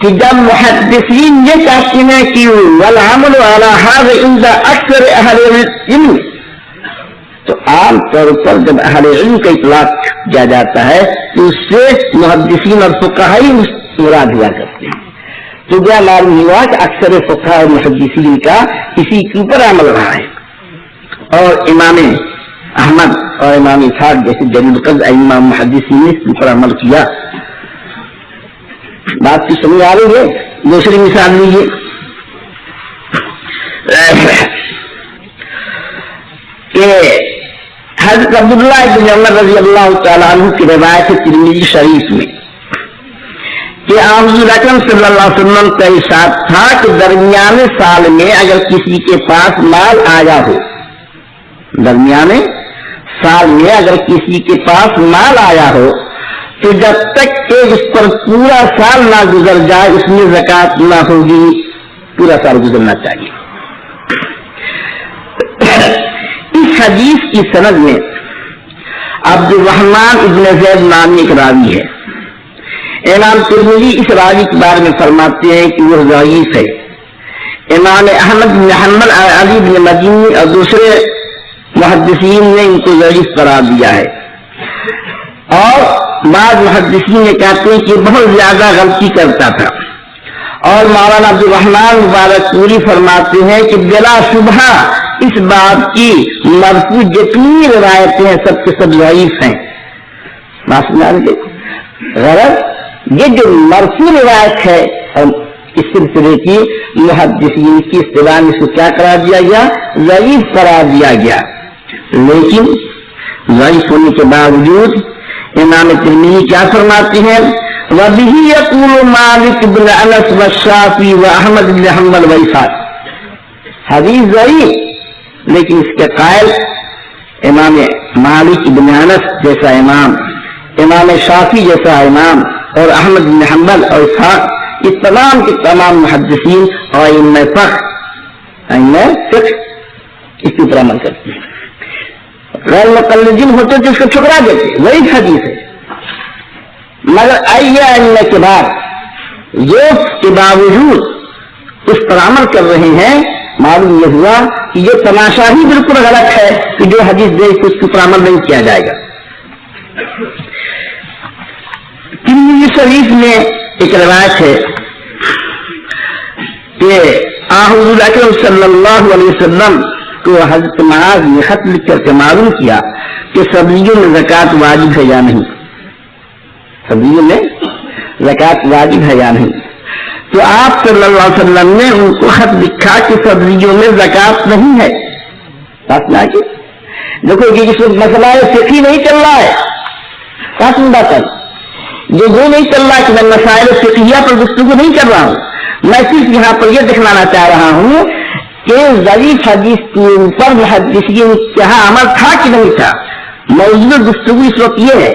کہ جب محدثین یہ کہتے ہیں کہ والعمل علی ھذا عند اکثر اہل العلم، تو عام طور پر جب اہل علم کا اطلاق کیا جاتا ہے تو اس سے محدثین اور فقہاء مراد ہوا کرتے ہیں۔ تو کیا معلوم ہوا کہ اکثر فقہاء اور محدثین کا اسی کے اوپر عمل رہا ہے، اور امام احمد اور امام اسحاق جیسے جلیل القدر ائمہ محدثین نے اس پر عمل کیا۔ بات کی سمجھ آ رہی ہے؟ دوسری مثال لیجیے، کہ حضرت عبداللہ بن عمر رضی اللہ تعالیٰ عنہ کی روایت ہے ترمذی شریف میں کہ حضور اکرم صلی اللہ علیہ وسلم کا ارشاد تھا کہ درمیان سال میں اگر کسی کے پاس مال آیا ہو، درمیان سال میں اگر کسی کے پاس مال آیا ہو تو جب تک کہ اس پر پورا سال نہ گزر جائے اس میں زکوٰۃ نہ ہوگی، پورا سال گزرنا چاہیے۔ اس حدیث کی سند میں عبد الرحمن ابن زید نامی ایک راوی ہے۔ امام ترمذی اس راوی کے بارے میں فرماتے ہیں کہ وہ ضعیف ہے۔ امام احمد بن حنبل، علی بن مدینی اور دوسرے محدثین نے ان کو ضعیف قرار دیا ہے، اور بعض محدثین نے کہتے ہیں کہ بہت زیادہ غلطی کرتا تھا، اور مولانا عبد الرحمن مبارک پوری فرماتے ہیں کہ بلا شبہ اس بات کی مرفوع جتنی روایتیں ہیں سب کے سب ضعیف ہیں۔ غرض یہ جو مرفوع روایت ہے اور اس سلسلے کی محدثین کی اصطلاح میں اس کو کیا قرار دیا گیا؟ ضعیف قرار دیا گیا، لیکن ضعیف ہونے کے باوجود امام ترمذی کیا فرماتے ہیں؟ وَبِهِ يَقُولُ مَالِكُ بْنُ أَنَسَ وَالشَّافِعِي وَأَحْمَدُ بْنُ حنبل وَإِسحاق، حدیث ضعیف لیکن اس کے قائل امام مالک بن انس جیسا امام، امام شافعی جیسا امام، اور احمد بن حنبل اور اسحاق، یہ تمام کے تمام محدثین اور ائمہ فقہ اس کے اوپر عمل کرتے ہیں۔ غیر مقلدین ہوتے تو اس کو ٹھکرا دیتے، وہی حدیث ہے، مگر ائمہ کے بعد ذوق کے باوجود اس پر عمل کر رہے ہیں۔ معلوم یہ ہوا کہ یہ تماشا ہی بالکل غلط ہے کہ جو حدیث دیکھ کے اس کے اوپر عمل نہیں کیا جائے گا۔ ترمذی شریف میں ایک روایت ہے کہ حضور اکرم صلی اللہ علیہ وسلم کو حضرت معاذ نے خط لکھ کر کے معلوم کیا کہ سبزیوں میں زکوٰۃ واجب ہے یا نہیں، سبزیوں میں زکوٰۃ واجب ہے یا نہیں۔ تو آپ صلی اللہ علیہ وسلم نے ان کو خط لکھا کہ سبزیوں میں زکوٰۃ نہیں ہے۔ بات نہ کی دیکھو کہ اس وقت مسئلہ فقہی نہیں چل رہا ہے، کافی بات ہے یہ نہیں چل رہا کہ میں مسائل فقہیہ پر گفتگو نہیں کر رہا ہوں، میں صرف یہاں پر یہ دکھلانا چاہ رہا ہوں کہ ضعیف حدیث کے اوپر محدثین کہاں عمل تھا کہ نہیں تھا۔ موضوع گفتگو اس وقت یہ ہے،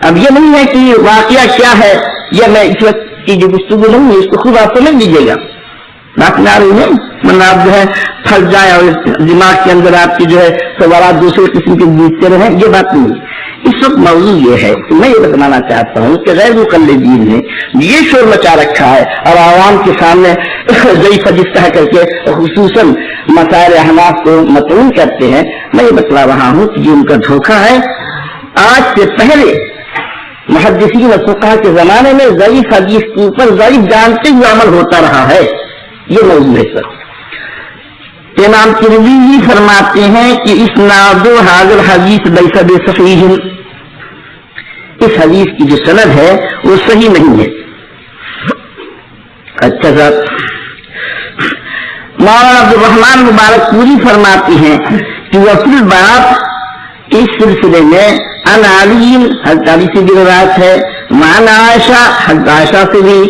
اب یہ نہیں ہے کہ واقعہ کیا ہے، یہ میں اس وقت کی جو گفتگو نہیں ہے اس کو خوب آپ سمجھ لیجیے گا۔ بات نہ رہی ہے ورنہ آپ جو ہے پھنس جائے اور دماغ کے اندر آپ کی جو ہے سوالات دوسرے قسم کے بیچتے رہیں، یہ بات نہیں ہے۔ اس وقت موضوع یہ ہے کہ میں یہ بتانا چاہتا ہوں کہ غیر مقلدین نے یہ شور مچا رکھا ہے اور عوام کے سامنے ضعیف حدیث کہہ کر کے خصوصاً مسائل احناف کو مطلوب کرتے ہیں۔ میں یہ بتلا رہا ہوں کہ یہ ان کا دھوکہ ہے۔ آج سے پہلے محدثین اور فقہاء کے زمانے میں ضعیف حدیث کے اوپر ضعیف جانتے ہوئے عمل ہوتا رہا ہے، یہ موضوع ہے سر۔ امام ترمذی فرماتے ہیں کہ اسناد حاضر حدیث لیس بصحیح، اس حدیث کی جو سند ہے وہ صحیح نہیں ہے۔ اچھا صاحب، مولانا عبد الرحمن مبارک پوری فرماتے ہیں کہ وفی الباب اس سلسلے میں ان علی، حضرت علی سے بھی روایت ہے، وعن عائشہ، حضرت عائشہ سے بھی،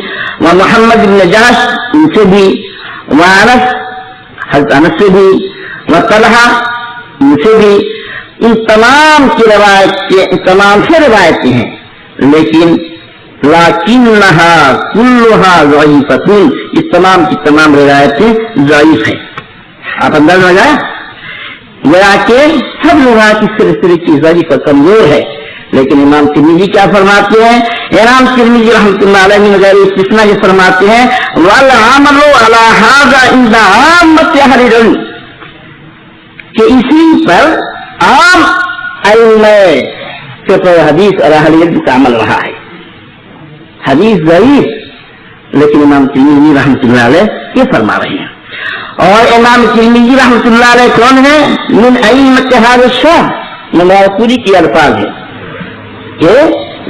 و محمد بن جعش ان سے بھی، وانس حضرت انس سے بھی، وطلحہ ان سے بھی، ان تمام کی تمام سے روایتیں ہیں، لیکن لکنھا کلھا ضعیفۃ، یہ تمام کی تمام روایتیں ضعیف ہیں. آپ اندازہ لگائیں گویا کہ سب روایت اس سلسلے کی ضعیف اور کمزور ہے. لیکن امام ترمذی کیا فرماتے ہیں؟ امام ترمذی رحمۃ اللہ علیہ من غیر استثناء یہ فرماتے ہیں والعمل علی ھذا عند عامۃ اہل العلم، کہ اسی پر عام ائمہ فقہ حدیث اور اہل علم کا عمل رہا ہے. حدیث ضعیف لیکن امام ترمذی رحمۃ اللہ علیہ یہ فرما رہے ہیں. اور امام ترمذی رحمۃ اللہ علیہ کون ہے؟ من ائمۃ ھذا الشام، نمبر پوری کی الفاظ ہے کہ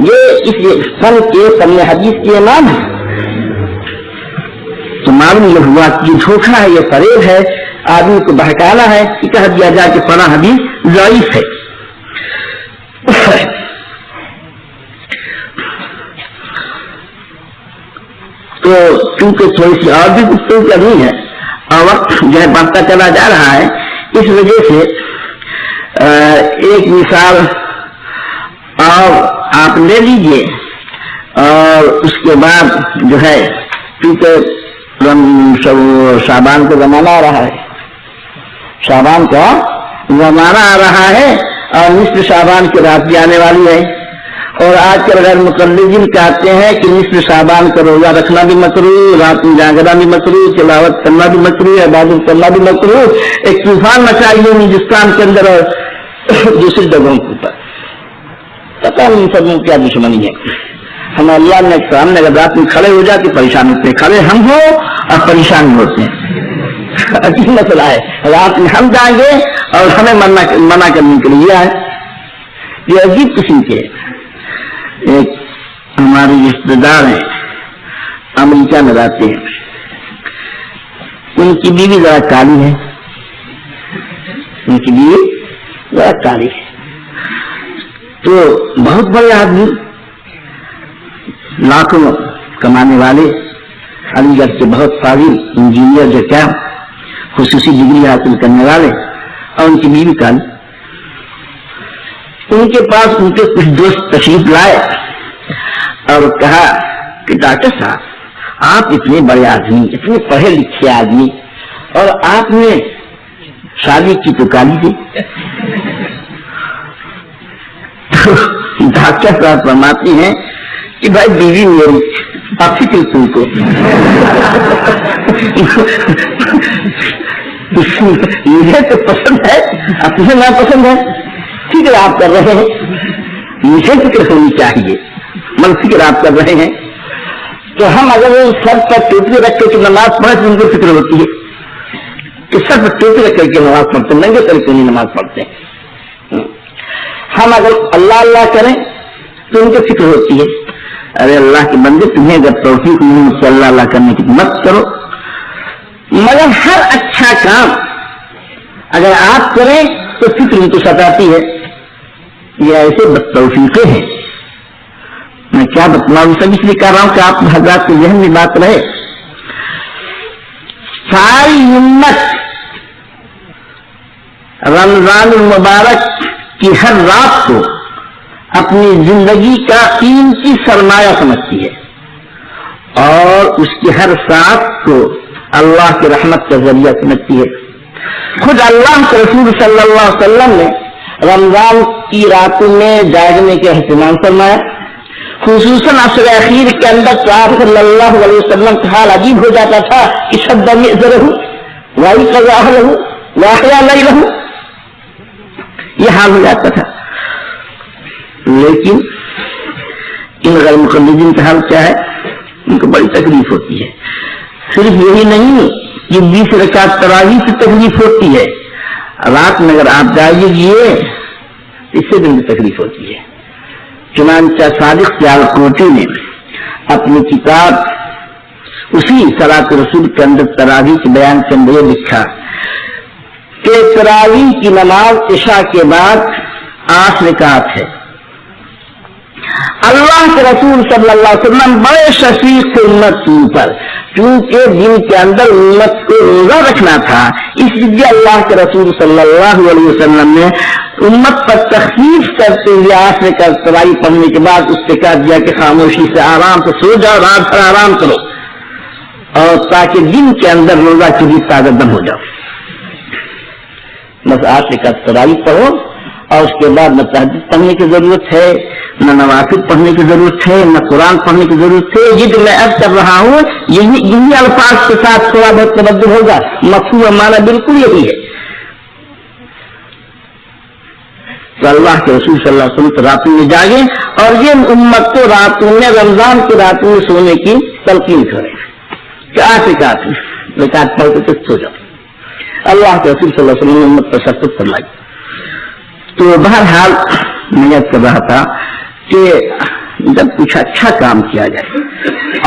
یہ اس فن کے فن حدیث کے امام ہیں. تو معلوم یہ ہوا کہ یہ دھوکہ ہے، یہ فریب ہے، آدمی کو بہکانا ہے کہ کہہ دیا جائے کہ فلاں حدیث ضعیف ہے. تو چونکہ تھوڑی سی اور بھی گفتگو کرنی ہے اور وقت جو ہے بڑھتا چلا جا رہا ہے، اس وجہ سے ایک مثال اور آپ لے لیجئے، اور اس کے بعد جو ہے کیونکہ شعبان کا زمانہ آ رہا ہے، شعبان کا زمانہ آ رہا ہے اور نصف شعبان کی رات بھی آنے والی ہے. اور آج کل غیر مقلدین کہتے ہیں کہ نصف شعبان کا روزہ رکھنا بھی مکروہ، رات میں جاگنا بھی مکروہ، تلاوت کرنا بھی مکروہ، عبادت کرنا بھی مکروہ. ایک طوفان مچا یہ ہندوستان کے اندر اور دوسری جگہوں کے اوپر. پتا نہیں سب میں کیا دشمنی ہے. ہم اللہ نے سامنے اگر رات میں کھڑے ہو جاتے پریشان ہوتے ہیں، کھڑے ہم ہو اور پریشان ہوتے ہیں. عجیب مسئلہ ہے. رات میں ہم جائیں گے اور ہمیں منع کرنے کے لیے آئے. یہ عجیب قسم کے ایک ہمارے رشتے دار ہیں، امریکہ میں رہتے ہیں، ان کی بیوی ذرا کالی ہے، ان کی بیوی ذرا کالی ہے. تو بہت بڑے آدمی، لاکھوں کمانے والے، علی گڑھ کے بہت فاضل انجینئر جو کیا خصوصی ڈگری حاصل کرنے والے، اور ان کی بیوی کالی. ان کے پاس ان کے کچھ دوست تشریف لائے اور کہا کہ ڈاکٹر صاحب آپ اتنے بڑے آدمی، اتنے پڑھے لکھے آدمی، اور آپ نے شادی کی تو کالی تھی. ڈاکٹر صاحب فرماتے ہیں کہ بھائی بیوی میری، آپ فکر تم کو مجھے تو پسند ہے، اپنے نہ پسند ہے، فکر آپ کر رہے ہیں، مجھے فکر ہونی چاہیے، من فکر آپ کر رہے ہیں. تو ہم اگر سر پر ٹوپی رکھ کے نماز پڑھیں تو ان کو فکر ہوتی ہے کہ سر پر ٹوپی رکھ کر کے نماز پڑھتے، ننگے طریقے نہیں نماز پڑھتے. ہم اگر اللہ اللہ کریں تو ان کو فکر ہوتی ہے ارے اللہ کے بندے تمہیں اگر توفیق نہیں مجھ سے اللہ اللہ کرنے کی مت کرو. مگر ہر اچھا کام اگر آپ کریں تو فکر ان کو ستاتی ہے. یہ ایسے بدتوفیقیں ہیں. میں کیا بتلاؤں، سب اس لیے کر رہا ہوں کہ آپ حضرات کے ذہن میں بات رہے. ساری امت رمضان المبارک کی ہر رات کو اپنی زندگی کا قیمتی سرمایہ سمجھتی ہے اور اس کی ہر ساتھ کو اللہ کی رحمت کا ذریعہ سمجھتی ہے. خود اللہ کے رسول صلی اللہ علیہ وسلم نے رمضان کی راتوں میں جاگنے کا اہتمام فرمایا. خصوصاً عشر اخیر کے اندر تو آپ صلی اللہ علیہ وسلم کا حال عجیب ہو جاتا تھا کہ شد مئزرہ وایقظ اہلہ واحیا لیلہ، یہ حال ہو جاتا تھا. لیکن ان غیر مقلدین کا حال کیا ہے؟ ان کو بڑی تکلیف ہوتی ہے. صرف یہی نہیں کہ 20 رکعت تراویح سے تکلیف ہوتی ہے، رات میں اگر آپ جائیے اس سے بھی تکلیف ہوتی ہے. چنانچہ صادق سیالکوٹی نے اپنی کتاب اسی صلاۃ رسول کے اندر تراویح کے بیان کے اندر لکھا کہ تراویح کی نماز عشاء کے بعد 8 رکعت ہے. اللہ کے رسول صلی اللہ علیہ وسلم بڑے شفیق تھے امت کے اوپر، کیونکہ دن کے اندر امت کو روزہ رکھنا تھا، اس لیے اللہ کے رسول صلی اللہ علیہ وسلم نے امت پر تخفیف کرتے ہوئے آخر کا تراویح پڑھنے کے بعد اس سے کہہ دیا کہ خاموشی سے آرام سے سو جاؤ، رات بھر آرام کرو، اور تاکہ دن کے اندر روزہ کی بھی طاقت دم ہو جاؤ۔ بس آخر کا تراویح پڑھو، اور اس کے بعد نہ تہجد پڑھنے کی ضرورت ہے، نہ نوافل پڑھنے کی ضرورت ہے، نہ قرآن پڑھنے کی ضرورت ہے۔ یہ جو میں اب کر رہا ہوں یہی الفاظ کے ساتھ تھوڑا بہت تبدل ہوگا، مفہوم معنی بالکل یہی ہے۔ تو اللہ کے رسول صلی اللہ علیہ وسلم راتوں میں جاگے اور یہ امت کو راتوں میں رمضان کی راتوں میں سونے کی تلقین کریں کہ رکعت پڑھ کے سو جاؤ۔ اللہ کے رسول صلی اللہ علیہ وسلم نے امت پر شفقت فرمائی۔ تو بہرحال میں یہ کر رہا تھا کہ جب کچھ اچھا کام کیا جائے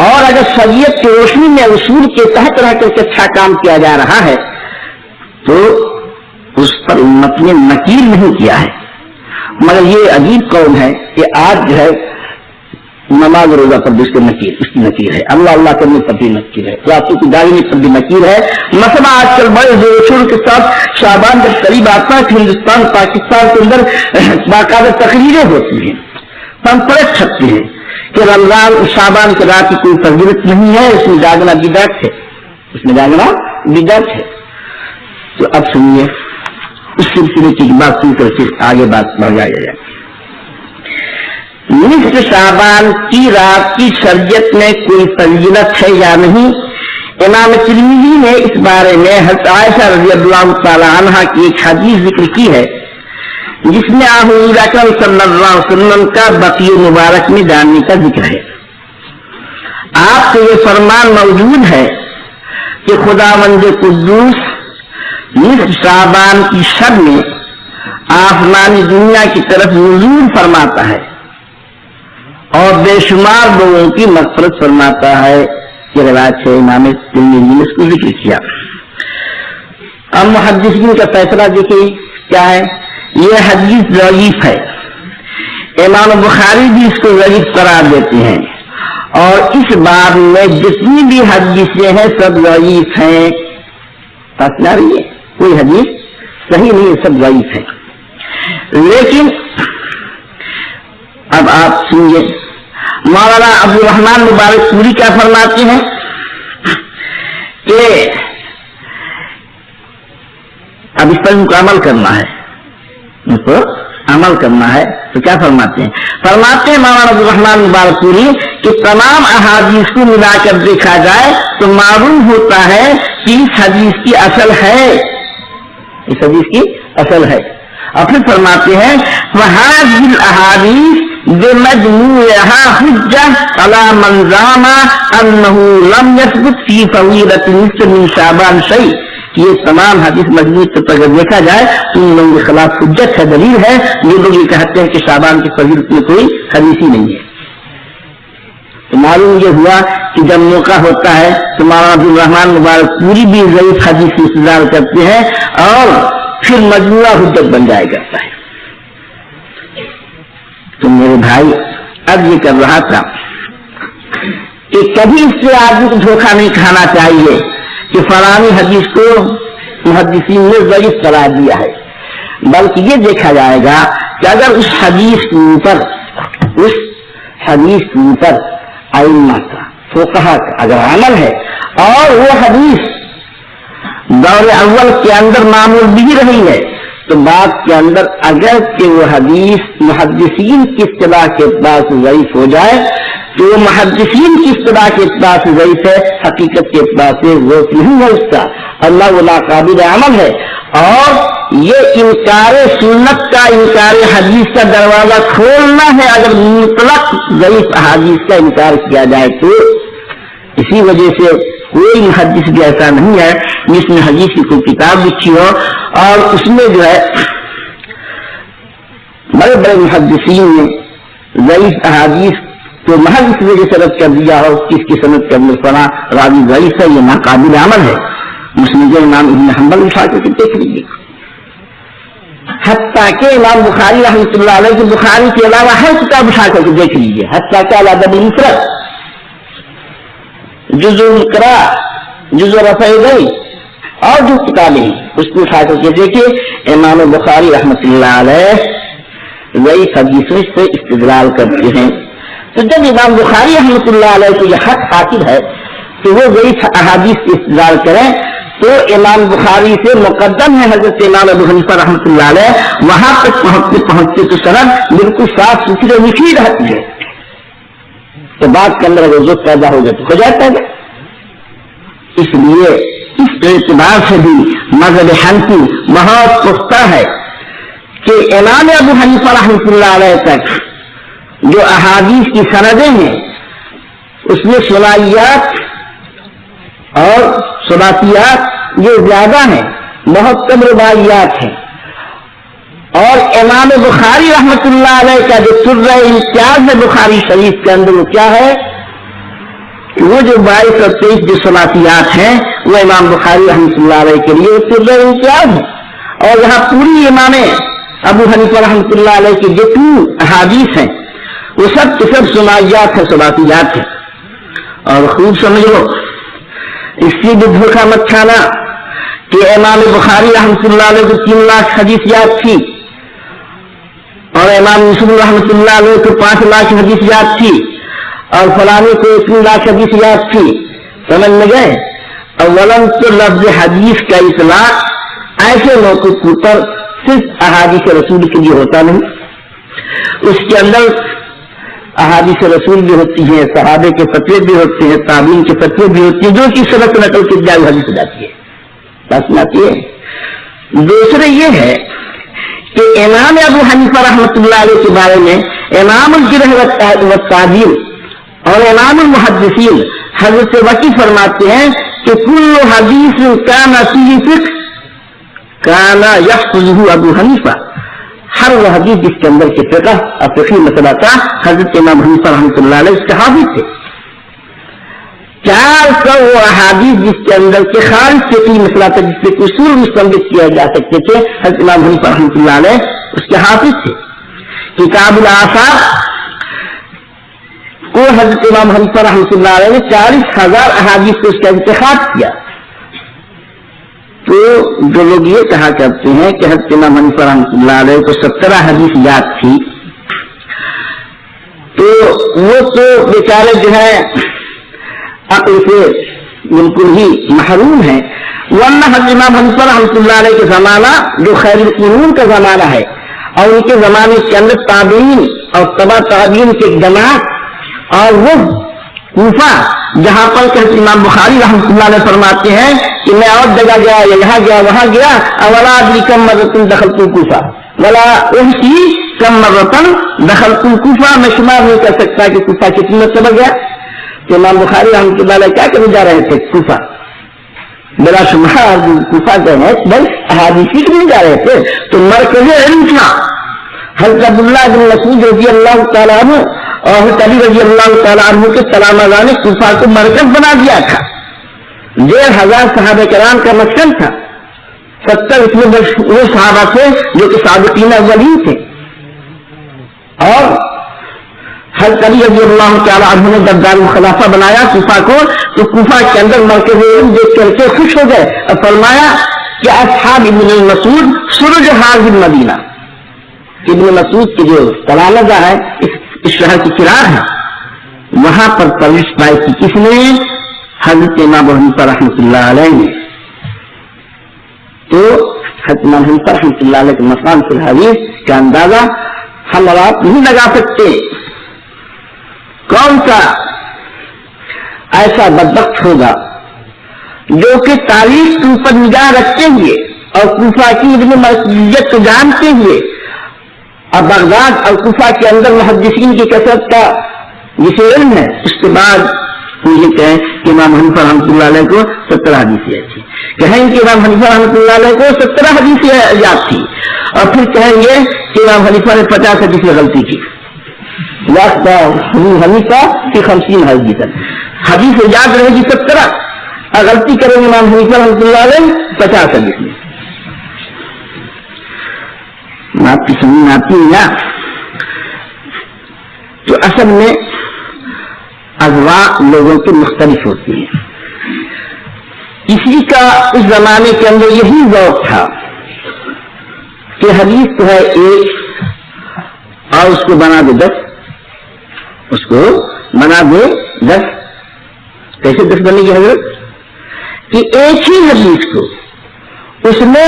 اور اگر شریعت کی روشنی میں اصول کے تحت رہ کر کے اچھا کام کیا جا رہا ہے تو اس پر امت نے نکیر نہیں کیا ہے، مگر یہ عجیب قول ہے کہ آج جو ہے نماز روزہ پر اس کی نکیر ہے، اللہ کرنے پر بھی نکیر ہے، راتوں کی داغنے پر بھی نکیر ہے۔ مثلا آج کل بڑے زور شور کے ساتھ شعبان جب قریب آتا ہے کہ ہندوستان پاکستان کے اندر باقاعدہ تقریریں ہوتی ہیں، پمفلٹ چھپتے ہیں کہ رمضان شعبان کی رات کی کوئی فضیلت نہیں ہے، اس میں جاگنا بدعت ہے۔ تو اب سنیے اس سلسلے کی بات سن کر پھر آگے بات بڑھ جائے۔ نصف شعبان کی رات کی شریعت میں کوئی فضیلت ہے یا نہیں؟ امام ترمذی نے اس بارے میں حضرت عائشہ رضی اللہ تعالی عنہا کی ایک حدیث ذکر کی ہے جس میں حضور اکرم صلی اللہ علیہ وسلم کا بقیع مبارک میں جانے کا ذکر ہے۔ آپ سے یہ فرمان موجود ہے کہ خداوند قدوس نصف شعبان کی شب میں آسمانی دنیا کی طرف نزول فرماتا ہے اور بے شمار لوگوں کی مغفرت فرماتا ہے۔ یہ روایت ہے، امام ترمذی نے اس کو ذکر کیا۔ اب محدثین کا فیصلہ دیکھیے کیا ہے، یہ حدیث ضعیف ہے، امام بخاری بھی اس کو ضعیف قرار دیتے ہیں، اور اس باب میں جتنی بھی حدیثیں ہیں سب ضعیف ہیں، کوئی حدیث صحیح نہیں ہے، سب ضعیف ہے۔ لیکن اب آپ سنیے مولانا عبد الرحمان مبارک پوری کیا فرماتے ہیں کہ اب اس پر مکمل کرنا ہے، اس پر عمل کرنا ہے، تو کیا فرماتے ہیں مولانا عبد الرحمان مبارک پوری کہ تمام احادیث کو ملا کر دیکھا جائے تو معلوم ہوتا ہے کہ اس حدیث کی اصل ہے، اور پھر فرماتے ہیں وَهَذِهِ الْأَحَادِيث بِمَجْمُوعِهَا حُجَّةٌ عَلَى مَنْ زَعَمَ أَنَّهُ لَمْ يَثْبُتْ فِي فَضِيلَةِ نِصْفِ مِنْ شَعْبَانَ شَيْءٌ، یہ تمام حدیث مجموعی طور پر اگر دیکھا جائے تو ان لوگوں کے خلاف حجت ہے، دلیل ہے۔ یہ لوگ یہ کہتے ہیں کہ شعبان کی فضیلت میں کوئی حدیث ہی نہیں ہے۔ تو معلوم یہ ہوا کہ جب موقع ہوتا ہے تو مولانا عبد الرحمان مبارک پوری بھی ضعیف حدیث سے استدلال کرتے ہیں اور پھر مجموعہ حجت بن جائے کرتا ہے۔ تو میرے بھائی اب یہ کر رہا تھا کہ کبھی اس سے آدمی کو دھوکہ نہیں کھانا چاہیے کہ فلانی حدیث کو محدثین نے ضعیف قرار دیا ہے، بلکہ یہ دیکھا جائے گا کہ اگر اس حدیث کے اوپر ائمہ کا فقہا کا اگر عمل ہے اور وہ حدیث دور اول کے اندر معمول بھی رہی ہے تو بعد کے اندر اگر کہ وہ حدیث محدثین کی اصطلاح کے اعتبار سے ضعیف ہو جائے تو وہ محدثین کی اصطلاح کے اعتبار سے ضعیف ہے، حقیقت کے اعتبار سے ضعیف نہیں ہے، اس کا اللہ وہ ناقابل عمل ہے۔ اور یہ انکار سنت کا، انکار حدیث کا دروازہ کھولنا ہے اگر مطلق ضعیف احادیث کا انکار کیا جائے تو۔ اسی وجہ سے کوئی محدث بھی ایسا نہیں ہے جس نے حدیث کی کوئی کتاب لکھی ہو اور اس میں جو ہے بڑے بڑے محدثین نے ضعیف احادیث تو محض اس وجہ سے رد کر دیا ہو کہ اس کی سند کے اندر فلاں راوی ضعیف ہے، یہ ناقابل عمل ہے۔ مسلم امام ابن حنبل اٹھا کے دیکھ لیجیے، حتیٰ کہ امام بخاری رحمۃ اللہ علیہ کی بخاری کے علاوہ ہر کتاب اٹھا کر کے دیکھ لیجیے، حتیٰ کہ الادب المفرد، جزء القراء، جزء رفع یدین اور جو کتابیں ہیں اس کو اٹھا کر کے دیکھیے، امام بخاری رحمۃ اللہ علیہ ضعیف حدیثوں سے استدلال کرتے ہیں۔ تو جب امام بخاری رحمۃ اللہ علیہ کو یہ حق حاصل ہے کہ وہ ضعیف احادیث سے استدلال کریں، تو امام بخاری سے مقدم ہے حضرت امام ابو حنیفہ رحمۃ اللہ علیہ، وہاں تک پہنچتے تو سند بالکل صاف ستھری لکھی رہتی ہے، تو بات کے اندر اگر ضرورت پیدا ہو جائے تو ہو جاتا ہے۔ اس لیے اس اعتبار سے بھی مذہب حنفی بہت پختہ ہے کہ امام ابو حنیفہ رحمۃ اللہ علیہ تک جو احادیث کی سندیں ہیں اس میں صلاحیات اور ثباتیات یہ زیادہ ہیں، بہت کم رباعیات ہیں، اور امام بخاری رحمۃ اللہ علیہ کا جو سر امتیاز ہے بخاری شریف کے اندر وہ کیا ہے؟ وہ جو 22 اور 23 جو ثباتیات ہیں وہ امام بخاری رحمۃ اللہ علیہ کے لیے سر امتیاز ہے، اور یہاں پوری امام ابو حنیفہ رحمۃ اللہ علیہ کی جتنی احادیث ہیں وہ سب کے سب ثنائیات ہیں، ثباتیات ہیں۔ اور خوب سمجھ لو، اس کی بھی دھوکہ مت کھانا کہ امام بخاری رحمۃ اللہ علیہ کو 3 لاکھ حدیث یاد تھی اور امام مسلم رحمۃ اللہ علیہ کو 5 لاکھ حدیث یاد تھی اور فلانے کو 3 لاکھ حدیث یاد تھی، سمجھ میں گئے؟ اولاً تو لفظ حدیث کا اطلاق ایسے موقع پر صرف احادیث رسول کے لیے ہوتا نہیں، اس کے اندر احادیث رسول بھی ہوتی ہیں، صحابے کے فتوے بھی ہوتے ہیں، تابعین کے فتوے بھی ہوتے ہیں، جو کہ سنت نقل کی جائے حدیث ہو جاتی ہے، بس آتی ہے۔ دوسرے یہ ہے کہ امام ابو حنیفہ رحمۃ اللہ علیہ کے بارے میں امام الجرح والتعدیل اور امام المحدثین حضرت وکی فرماتے ہیں کہ کل حدیث کان فیہ فقہ کان یحفظہ ابو حنیفہ، ہر وہ حدیث جس کے اندر کے فقہ اور فقہی مسئلہ تھا حضرت امام حنیفہ رحمۃ اللہ علیہ اس کے حافظ تھے۔ 400 وہ احادیث جس کے اندر کے خارج فقہی مسئلہ تھا، جس سے اصول مستنبط کیا جا سکتے تھے، حضرت امام حنیفہ رحمۃ اللہ علیہ اس کے حافظ تھے۔ کتاب الآثار کو حضرت امام حنیفہ رحمۃ اللہ علیہ نے 40,000 احادیث کو اس کا انتخاب کیا۔ تو جو لوگ یہ کہا کرتے ہیں کہ حضرت امام حنیفہ رحمۃ اللہ علیہ کو 17 حدیث یاد تھی، تو وہ تو بیچارے جو ہے عقل سے بالکل ہی محروم ہیں، ورنہ حضرت امام حنیفہ رحمۃ اللہ علیہ کا زمانہ جو خیر القرون کا زمانہ ہے، اور ان کے زمانے کے اندر تابعین اور تبع تابعین کے جماعت، اور وہ کوفہ جہاں پر کہ امام بخاری رحمۃ اللہ علیہ فرماتے ہیں کہ میں اور جگہ گیا، یہاں گیا وہاں گیا، اولا ادری کم مرتن دخلت الکوفہ ولا احصی کم مرتن دخلت الکوفہ، میں شمار نہیں کر سکتا کہ کوفہ کتنی مرتبہ گیا۔ تو امام بخاری رحمۃ اللہ علیہ کیا کرنے جا رہے تھے؟ کوفہ، بلا شمار کوفہ گئے ہیں، بل احادیث سیکھنے جا رہے تھے۔ تو مرکز علم تھا، حضرت عبداللہ بن مسعود رضی اللہ تعالیٰ عنہ اور حضرت علی رضی اللہ تعالیٰ عنہ کے سلامہ نے کوفہ کو مرکز بنا دیا تھا، 1,500 صحابہ کرام کا مسکن تھا، 70 اس میں وہ صحابہ تھے جو کہ سابقین اولین تھے، اور حضرت علی رضی اللہ تعالیٰ عنہ نے جب دارالخلافہ بنایا کوفہ کو، تو کوفہ کے اندر مرکز علم دیکھ کر کے خوش ہو گئے اور فرمایا کہ اصحاب ابن مسعود سرج حاضر مدینہ، ابن مسعود کی جو تلامذہ ہے اس شہر کی چراغ ہے، وہاں پر پرورش پائی کی کس نے؟ حضرت امام ابو حنیفہ رحمۃ اللہ علیہ نے۔ تو حضرت امام حنیفہ رحمۃ اللہ علیہ کے مقام فی الحدیث کا اندازہ ہم اور آپ نہیں لگا سکتے۔ کون سا ایسا بدبخت ہوگا جو کہ تاریخ کے اوپر نگاہ رکھتے ہوئے اور کوفہ کی ابن مسعودیت کو جانتے ہوئے اور بغداد اور کوفہ کے اندر محدثین کی کثرت کا جسے علم ہے، اس کے بعد وہ یہ کہیں کہ امام حنیفہ رحمۃ اللہ علیہ کو 17 حدیث یاد تھی، کہیں کہ امام حنیفہ رحمۃ اللہ علیہ کو 17 حدیث یاد تھی، اور پھر کہیں گے کہ امام حنیفہ نے 50 حدیث غلطی کی، حنیفہ کی 50 حدیث یاد رہے گی 17 اور غلطی کریں گے امام حنیفہ رحمۃ اللہ علیہ 50 حدیث میں۔ آپ کی سمجھ میں آتی ہے نا؟ تو اصل میں اغوا لوگوں کی مختلف ہوتی ہے. کسی کا اس زمانے کے اندر یہی ذوق تھا کہ حدیث تو ہے ایک اور اس کو بنا دے 10، اس کو بنا دے 10. کیسے 10 بنے گی حضرت؟ کہ ایک ہی حدیث کو اس نے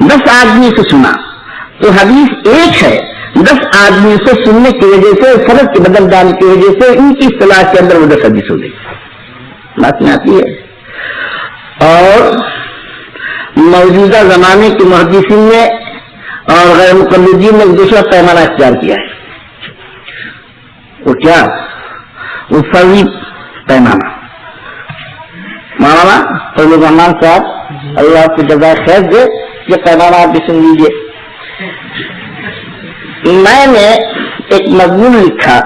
10 آدمی سے سنا تو حدیث ایک ہے، 10 آدمی سے سننے کی وجہ سے، فرق کے بدل ڈالنے کی وجہ سے ان کی اصطلاح کے اندر وہ 10 حدیث ہو گئی. بات میں آتی ہے. اور موجودہ زمانے کے محدثین نے اور غیر مقلدین نے دوسرا پیمانہ اختیار کیا ہے. وہ کیا؟ وہ فرضی پیمانہ. مولانا فضل الرحمان صاحب اللہ آپ کو جزائے خیر دے، یہ پیمانہ آپ بھی سن لیجیے. میں نے ایک مضمون لکھا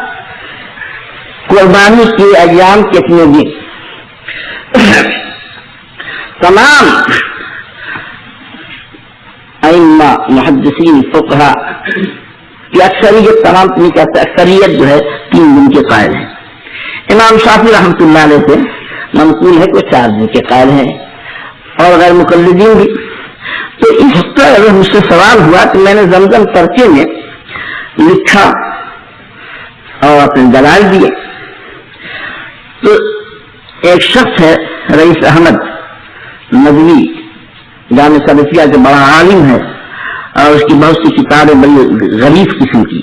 قربانی کے ایام کتنے دن. تمام ائمہ محدثین فقہا کی اکثریت، تمام نہیں کہتے، اکثریت جو ہے 3 دن کے قائل ہیں. امام شافعی رحمۃ اللہ علیہ سے منقول ہے کہ 4 دن کے قائل ہیں اور غیر مقلدین بھی. تو اس پر اگر مجھ سے سوال ہوا تو میں نے زمزم پرچے میں لکھا اور اپنے دلائل دیے. تو ایک شخص ہے رئیس احمد ندوی، جامع سلفیہ کے بڑا عالم ہے اور اس کی بہت سی کتابیں بڑی غلیظ قسم کی،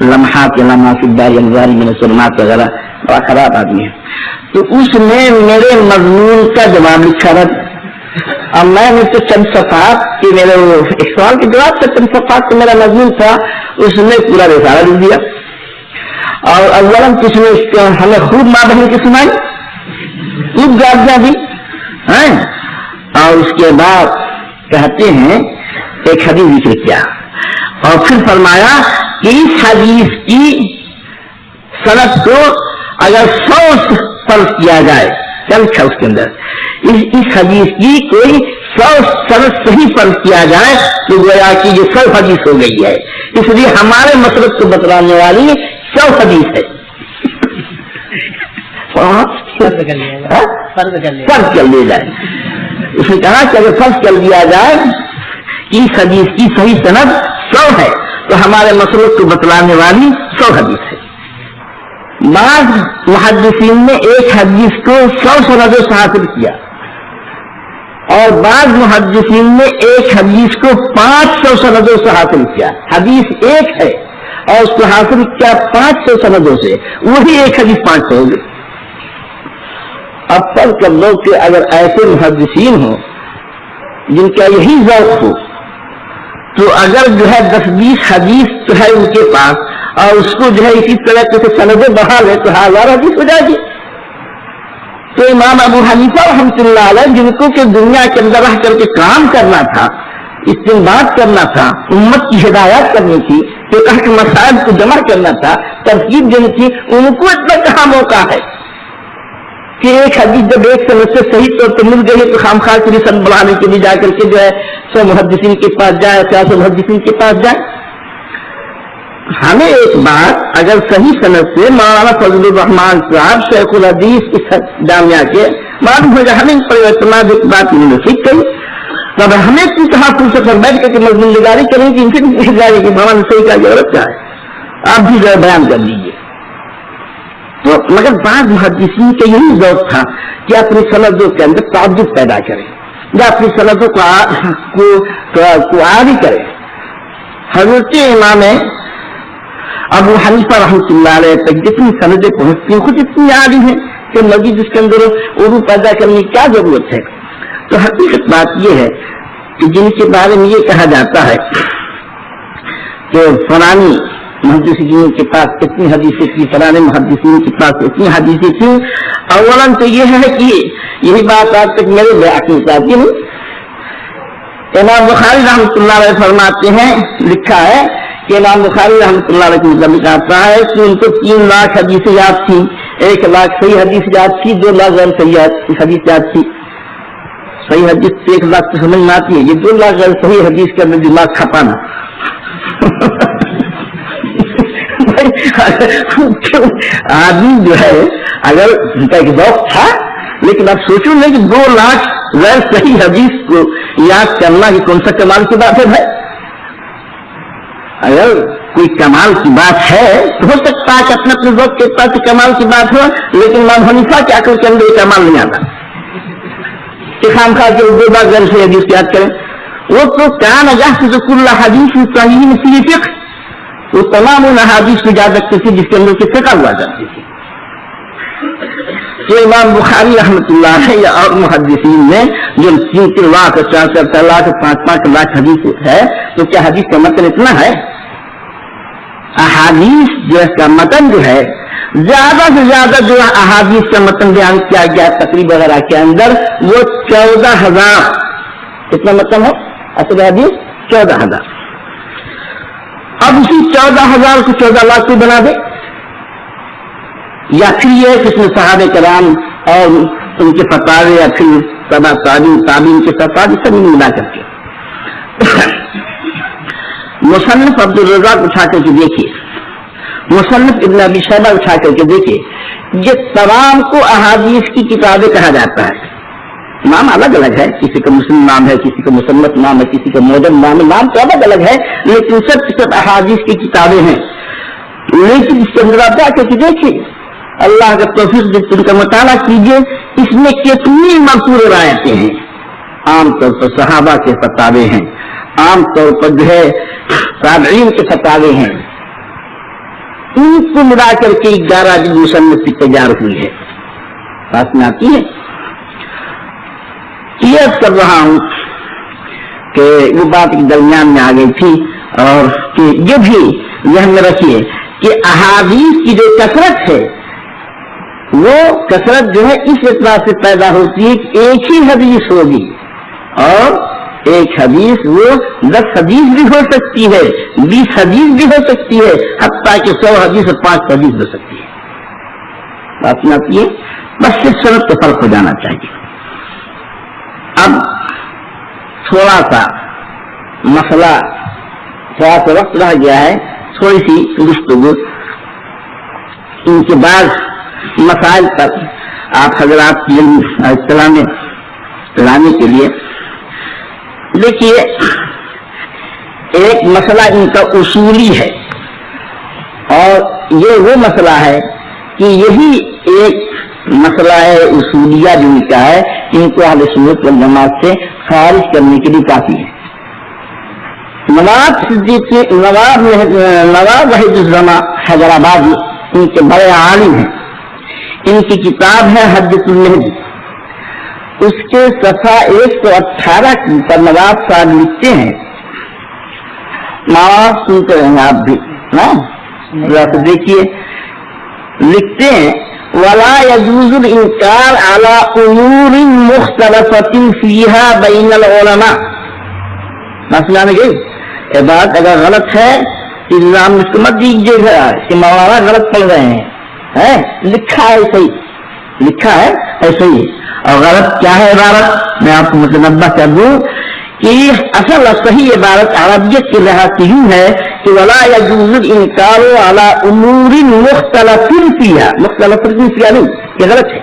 لمحات علامہ فداری انواری من السلمات وغیرہ، بڑا خراب آدمی ہے. تو اس نے میرے مضمون کا جواب لکھا رہا. اب میں نے تو چند صفحات کہ میرے ایک سوال کے جواب سے چند صفحات کا میرا مضمون تھا، اس نے پورا رسالہ لکھ دیا. اور اولاً کس نے ہمیں خوب ماں بہن کی سنائی، خوب گالیاں دی، اور اس کے بعد کہتے ہیں ایک حدیث ذکر کیا اور پھر فرمایا کہ اس حدیث کی سند کو اگر 100 فرض کیا جائے، چل تھا اس کے اندر اس حدیث کی کوئی 100 سند صحیح فرض کیا جائے تو گویا کہ یہ 100 حدیث ہو گئی ہے. اس لیے ہمارے مسلک کو بتلانے والی 100 حدیث ہے. فرض کر لیا جائے. اس نے کہا کہ اگر فرض کر دیا جائے کہ اس حدیث کی صحیح سند 100 ہے تو ہمارے مسلک کو بتلانے والی 100 حدیث ہے. بعض محدثین نے ایک حدیث کو 100 سندوں سے حاصل کیا اور بعض محدثین نے ایک حدیث کو 500 سندوں سے حاصل کیا. حدیث ایک ہے اور اس کو حاصل کیا 500 سندوں سے، وہی ایک حدیث 500 ہو گئی. اب پر کر لو کہ اگر ایسے محدثین ہوں جن کا یہی ذوق ہو تو اگر جو ہے 10-20 حدیث تو ہے ان کے پاس اور اس کو جو ہے اسی طرح سے سندیں بڑھا لے تو 1000 حدیث ہو جائے گی. تو امام ابو حنیفہ رحمۃ اللہ علیہ جن کو کہ دنیا کے اندر رہ کر کے کام کرنا تھا، استنباط کرنا تھا، امت کی ہدایت کرنی تھی، فقہ کے مسائل کو جمع کرنا تھا، ترتیب دینی تھی، ان کو اتنا کہاں موقع ہے کہ ایک حدیث جب ایک سند سے صحیح طور پر مل گئی تو خام خواہ کی سند بڑھانے کے لیے جا کر کے جو ہے 100 محدثین کے پاس جائے، 400 محدثین کے پاس جائے. ہمیں ایک بات اگر صحیح سند سے مولانا فضل الرحمان صاحب شیخ الحدیث اس جامعہ کے معلوم ہو جائے، ہمیں پر اعتماد ایک بات سیکھ گئی. تب ہمیں کس طرح فرصت پر بیٹھ کر کے مضمون نگاری کریں گے، ان سے پوچھ جائے کہ مولانا صحیح کا ضرورت کیا ہے، آپ بھی جو ہے بیان کر لیجیے. تو مگر بعض محدثین کے یہی ذوق تھا کہ اپنی سندوں کے اندر تعدد پیدا کریں یا اپنی سندوں کو عاری کریں. حضرت امام ابو حنیفہ رحمۃ اللہ علیہ تک جتنی سندیں پہنچتی ہیں خود اتنی عاری ہیں کہ مزید اس کے اندر عروج پیدا کرنے کی کیا ضرورت ہے. تو حقیقت بات یہ ہے کہ جن کے بارے میں یہ کہا جاتا ہے کہ فلانی محدثین کے پاس اتنی حدیثیں تھی، فلانے محدثین کے پاس اتنی حدیثیں تھی، اولاً تو یہ ہے کہ یہی بات آج تک میرے بیان میں آتی نہیں. امام بخاری رحمۃ اللہ علیہ فرماتے ہیں، لکھا ہے کہ امام بخاری رحمۃ اللہ علیہ کے مطابق آتا ہے کہ ان کو 3 لاکھ حدیثیں یاد تھی، 1 لاکھ صحیح حدیث یاد تھی، 2 لاکھ غیر صحیح حدیث یاد تھی. صحیح حدیث سے ایک بات تو سمجھ میں آتی ہے، یہ 2 لاکھ صحیح حدیث کے اندر دماغ کھپانا آدمی جو ہے اگر ان کا ایک ذوق تھا، لیکن اب سوچو نہیں کہ 2 لاکھ غیر صحیح حدیث کو یاد کرنا کہ کون سا کمال کی بات ہے بھائی؟ اگر کوئی کمال کی بات ہے تو ہو سکتا ہے کہ اپنے اپنے ذوق کے پاس کمال کی بات ہو، لیکن امام حنیفہ کی عقل کے اندر یہ کمال نہیں آتا کہ خام خواہ کے 2 لاکھ غیر صحیح حدیث یاد کریں. وہ تو کان یحفظ کل حدیث صحیح فی فقہ، وہ تمام ان احادیث کو یاد رکھتے تھے جس کے اندر سے فقہ ہوا کرتی تھی. تو امام بخاری رحمۃ اللہ ہے یا اور محدثین نے جو 3 لاکھ 4 لاکھ 5 لاکھ حدیث ہے، تو کیا حدیث کا متن اتنا ہے؟ احادیث جو اس کا متن جو ہے زیادہ سے زیادہ جو احادیث کا متن بیان کیا گیا تقریب وغیرہ کے اندر وہ 14,000. کتنا متن ہے اصل حدیث؟ 14,000. اب اسی 14,000 کو 14 لاکھ کو بنا دے، یا پھر یہ کہ اس میں صحابہ کرام اور ان کے فتاوے یا پھر تبع تابعین کے فتاوے سب ملا کر کے مصنف عبد الرزاق اٹھا کر کے دیکھیے، مصنف ابن ابی شیبہ اٹھا کر کے دیکھیے، یہ تمام کو احادیث کی کتابیں کہا جاتا ہے. نام الگ الگ ہے، کسی کا مسلم نام ہے، کسی کا مصنف نام ہے، کسی کا موجم نام ہے، نام تو الگ الگ ہے، لیکن سب احادیث کی کتابیں ہیں. لیکن اس کے اندر آپ جا کر کے دیکھیے، اللہ کا توفیق ان کا مطالعہ کیجیے، اس میں کتنی مذکور روایتیں ہیں. عام طور پر صحابہ کے فتاوے ہیں، عام طور پر جو ہے تابعین کے فتاوے ہیں. ان کو ملا کر کے 11 جلد مصنف کی تیار ہوئی ہے. بات میں آتی ہے، یہ کر رہا ہوں کہ وہ بات درمیان میں آ گئی تھی، اور کہ یہ بھی ذہن میں رکھیے کہ احادیث کی جو کثرت ہے وہ کثرت جو ہے اس اعتبار سے پیدا ہوتی ہے کہ ایک ہی حدیث ہوگی، اور ایک حدیث وہ 10 حدیث بھی ہو سکتی ہے، 20 حدیث بھی ہو سکتی ہے، حتیٰ کہ 100 حدیث اور 5 حدیث ہو سکتی ہے. بات میں آتی ہے، بس صرف سند کا فرق ہو جانا چاہیے. اب تھوڑا سا مسئلہ، تھوڑا سا وقت رہ گیا ہے، تھوڑی سی گفتگو ان کے بعد مسائل پر آپ حضرات کی اطلاع میں لانے کے لیے. دیکھیے، ایک مسئلہ ان کا اصولی ہے، اور یہ وہ مسئلہ ہے کہ یہی ایک مسئلہ ہے اصولیہ جو ان کا ہے، ان کو اہل سنت والجماعت سے خارج کرنے کے لیے کافی ہے. نواب وحید الزما حیدرآباد میں ان کے بڑے عالم ہیں، ان کی کتاب ہے حجۃ المہدی. اس کے صفحہ 118 پر نواب صاحب لکھتے ہیں، نواب سنتے رہیں آپ بھی نا، دیکھیے لکھتے ہیں، ولا يجوز الانکار على امور مختلفۃ فيها بین العلماء. مسئلہ میں گئی یہ بات اگر غلط ہے الزام مجھ کو مت دیجیے گا کہ مولانا غلط پڑھ رہے ہیں، لکھا ہے صحیح، لکھا ہے ایسے ہی. اور غلط کیا ہے عبارت، میں آپ کو متنبہ کر دوں کہ اصل صحیح عبارت عربیت کے لحاظ سے یوں ہے کہ ولا يجوز الانکار على امور مختلف فيها، مختلف فيها نہیں، یہ غلط ہے.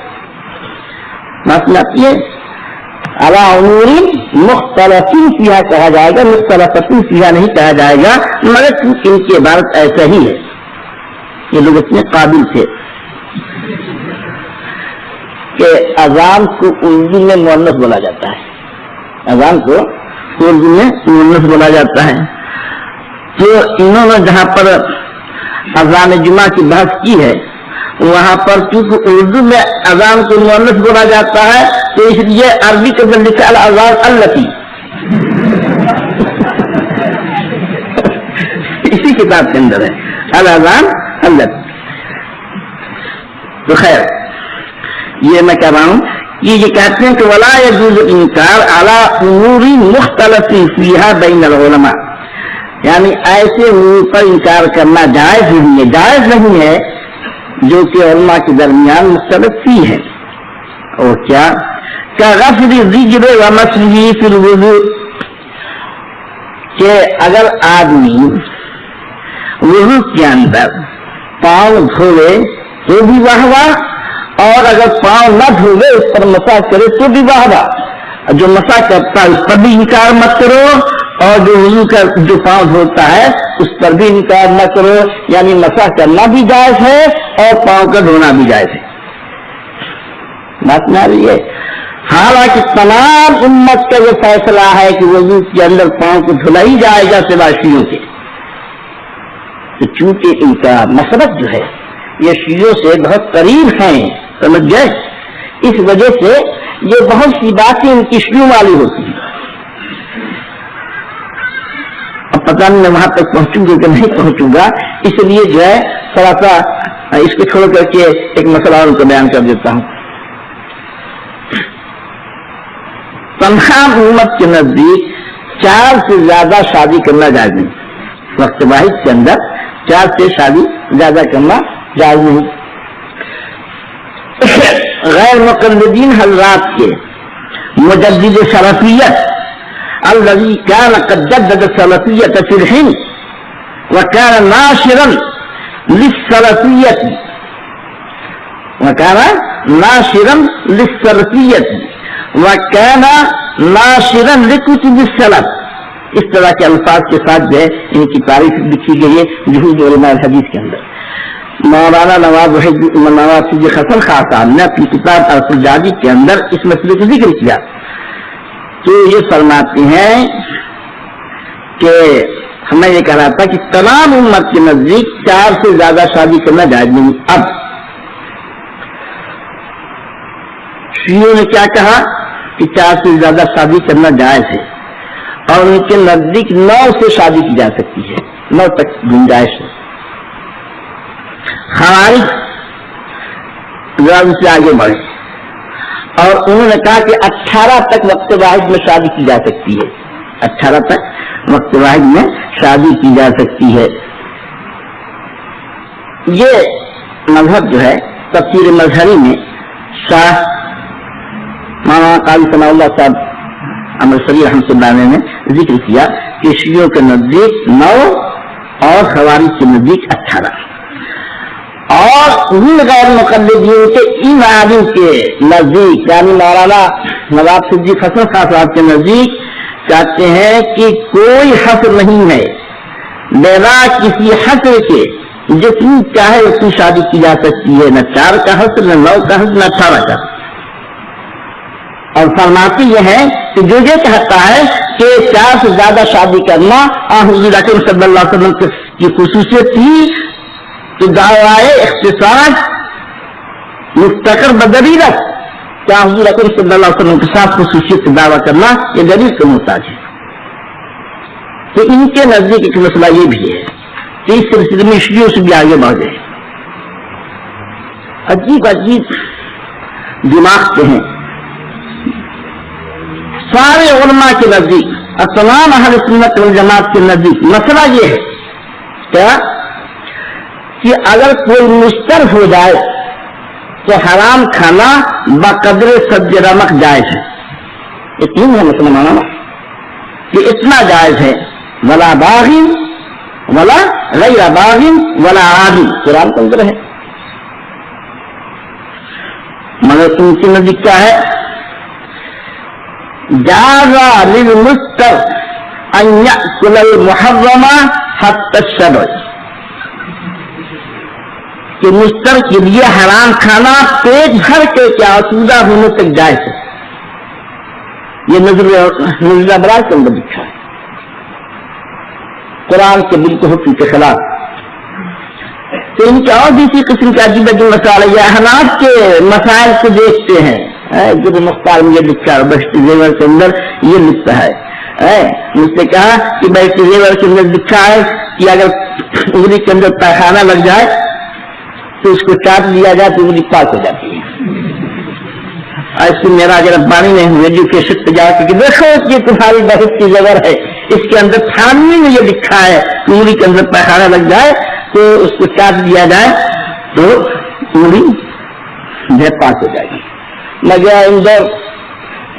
مسئلہ یہ على امور مختلف فيها کہا جائے گا، مختلف فيها نہیں کہا جائے گا، مگر ان کی عبارت ایسا ہی ہے. یہ لوگ اتنے قابل تھے کہ اذان کو اردو میں مؤنث بولا جاتا ہے، اذان کو اردو میں مؤنث بولا جاتا ہے. تو انہوں نے جہاں پر اذان جمعہ کی بحث کی ہے وہاں پر چونکہ اردو میں اذان کو مؤنث بولا جاتا ہے تو اس لیے عربی کے اندر لکھا الاذان التی اسی کتاب کے اندر ہے الاذان التی. تو خیر یہ میں کہہ رہا ہوں کہ یہ کہتے ہیں کہ ولا يجوز الانکار على امور مختلف فيها بین العلماء، یعنی ایسے امور پر انکار کرنا جائز نہیں ہے، جائز نہیں ہے جو کہ علماء کے درمیان مختلف فی ہے. اور کیا کغسل الرجل ومسحه فی الوضوء، کہ اگر آدمی وضو کے اندر پاؤں دھوے تو بھی واہ، اور اگر پاؤں نہ دھوے اس پر مسح کرے تو بھی واہ۔ جو مسح کرتا ہے اس پر بھی انکار مت کرو، اور جو وضو کا جو پاؤں دھوتا ہے اس پر بھی انکار نہ کرو، یعنی مسح کرنا بھی جائز ہے اور پاؤں کا دھونا بھی جائز ہے۔ بات نہ رہی ہے، حالانکہ تمام امت کا یہ فیصلہ ہے کہ وضو کے اندر پاؤں کو دھلا ہی جائے گا سوائے شیعوں کے، تو چونکہ ان کا مسلک جو ہے یہ شیعوں سے بہت قریب ہیں، سمجھ گئے، اس وجہ سے یہ بہت سی باتیں ان کی شیعوں والی ہوتی ہیں۔ اب پتہ نہیں میں وہاں تک پہنچوں گا کہ نہیں پہنچوں گا، اس لیے جو ہے تھوڑا سا اس کو چھوڑ کر کے ایک مسئلہ ان کو بیان کر دیتا ہوں۔ تمام امت کے نزدیک 4 سے زیادہ شادی کرنا جائز نہیں، وقت واحد کے اندر 4 سے شادی زیادہ کرنا جائز نہیں۔ غیر مقلدین حضرات کے مجدد سلفیت الذي كان قد جدد السلفية في الهند وكان ناشرا للسلفية وكان ناشرا لكتب السلف، اس طرح کے الفاظ کے ساتھ جو ہے ان کی تعریف لکھی گئی ہے جہود علماء الحدیث کے اندر۔ مولانا نواب سید حسن خان صاحب نے اپنی کتاب الفجاجی کے اندر اس مسئلے کو ذکر کیا، تو یہ فرماتے ہیں کہ ہمیں یہ کہا تھا کہ تمام امت کے نزدیک 4 سے زیادہ شادی کرنا جائز نہیں۔ اب شیعوں نے کیا کہا کہ 4 سے زیادہ شادی کرنا جائز ہے، اور ان کے نزدیک 9 سے شادی کی جا سکتی ہے، 9 تک گنجائش ہے۔ خوارج سے آگے بڑھے اور انہوں نے کہا کہ 18 تک وقت واحد میں شادی کی جا سکتی ہے، 18 تک وقت واحد میں شادی کی جا سکتی ہے۔ یہ مذہب جو ہے تفسیر مظہری میں شاہ مولانا قاضی ثناء اللہ صاحب امرتسری رحمۃ اللہ علیہ نے ذکر کیا کہ شیعوں کے نزدیک 9 اور خوارج کے نزدیک 18، اور ان غیر مقلدین کے ان عالم کے نزدیک یعنی مولانا نواب صدیق حسن خان صاحب کے نزدیک کہتے ہیں کہ کوئی حصر نہیں ہے، بلا کسی حصر کے جتنی چاہے اتنی شادی کی جا سکتی ہے، نہ 4 کا حصر، نہ 9 کا حصر، نہ 18 کا۔ اور فرماتی یہ ہے کہ جو یہ کہتا ہے کہ 4 سے زیادہ شادی کرنا حضور اکرم صلی اللہ علیہ وسلم کی خصوصیت تھی، تو دعوائے اختصاص مفتقر بدلیلت، کیا حضور اکرم صلی اللہ علیہ وسلم کے ساتھ خصوصیت کا دعویٰ کرنا یہ دلیل کا محتاج ہے۔ تو ان کے نزدیک ایک مسئلہ یہ بھی ہے کہ اس سلسلے میں شیعوں سے بھی آگے بڑھ گئے، عجیب عجیب دماغ کے ہیں۔ سارے علماء کے نزدیک اور تمام اہل سنت والجماعت کے نزدیک مسئلہ یہ ہے کیا کہ اگر کوئی مشتر ہو جائے تو حرام کھانا بقدر سد رمق جائز ہے۔ یہ 3 ہے مسئلہ مانا کہ اتنا جائز ہے، ولا باغی ولا غیر باغی ولا عادی، قرآن کے اندر ہے۔ مگر ان کی نزدیک کیا ہے؟ جازا للمستر ان یأکل المحرم حتی الشبع، کہ مستر کے لیے حرام کھانا پیٹ بھر کے کیا آسودہ ہونے تک جائز ہے۔ یہ نظر ابراج کے اندر لکھا ہے، قرآن کے بالکل حکم کے خلاف۔ تو ان کے اور دوسری قسم کے عجیب عجیب مسائل یا احناف کے مسائل کو دیکھتے ہیں، جو مختار میں یہ لکھا ہے، بہشتی زیور کے اندر یہ لکھتا ہے، مجھ سے کہا کہ بہشتی زیور کے اندر لکھا ہے کہ اگر انگلی کے اندر پیخانہ لگ جائے تو اس کو چاٹ لیا جائے تو انگلی پاک ہو جاتی ہے۔ ایسے میرا اگر ربانی نہیں ہوئے جو کیسٹ پہ جا کے دیکھو یہ تمہاری بہشتی زیور ہے، اس کے اندر تھانوی میں یہ لکھا ہے کہ انگلی کے اندر پیخانہ لگ جائے تو اس کو چاٹ لیا جائے تو انگلی پاک ہو جائے گی۔ میں گیا اندر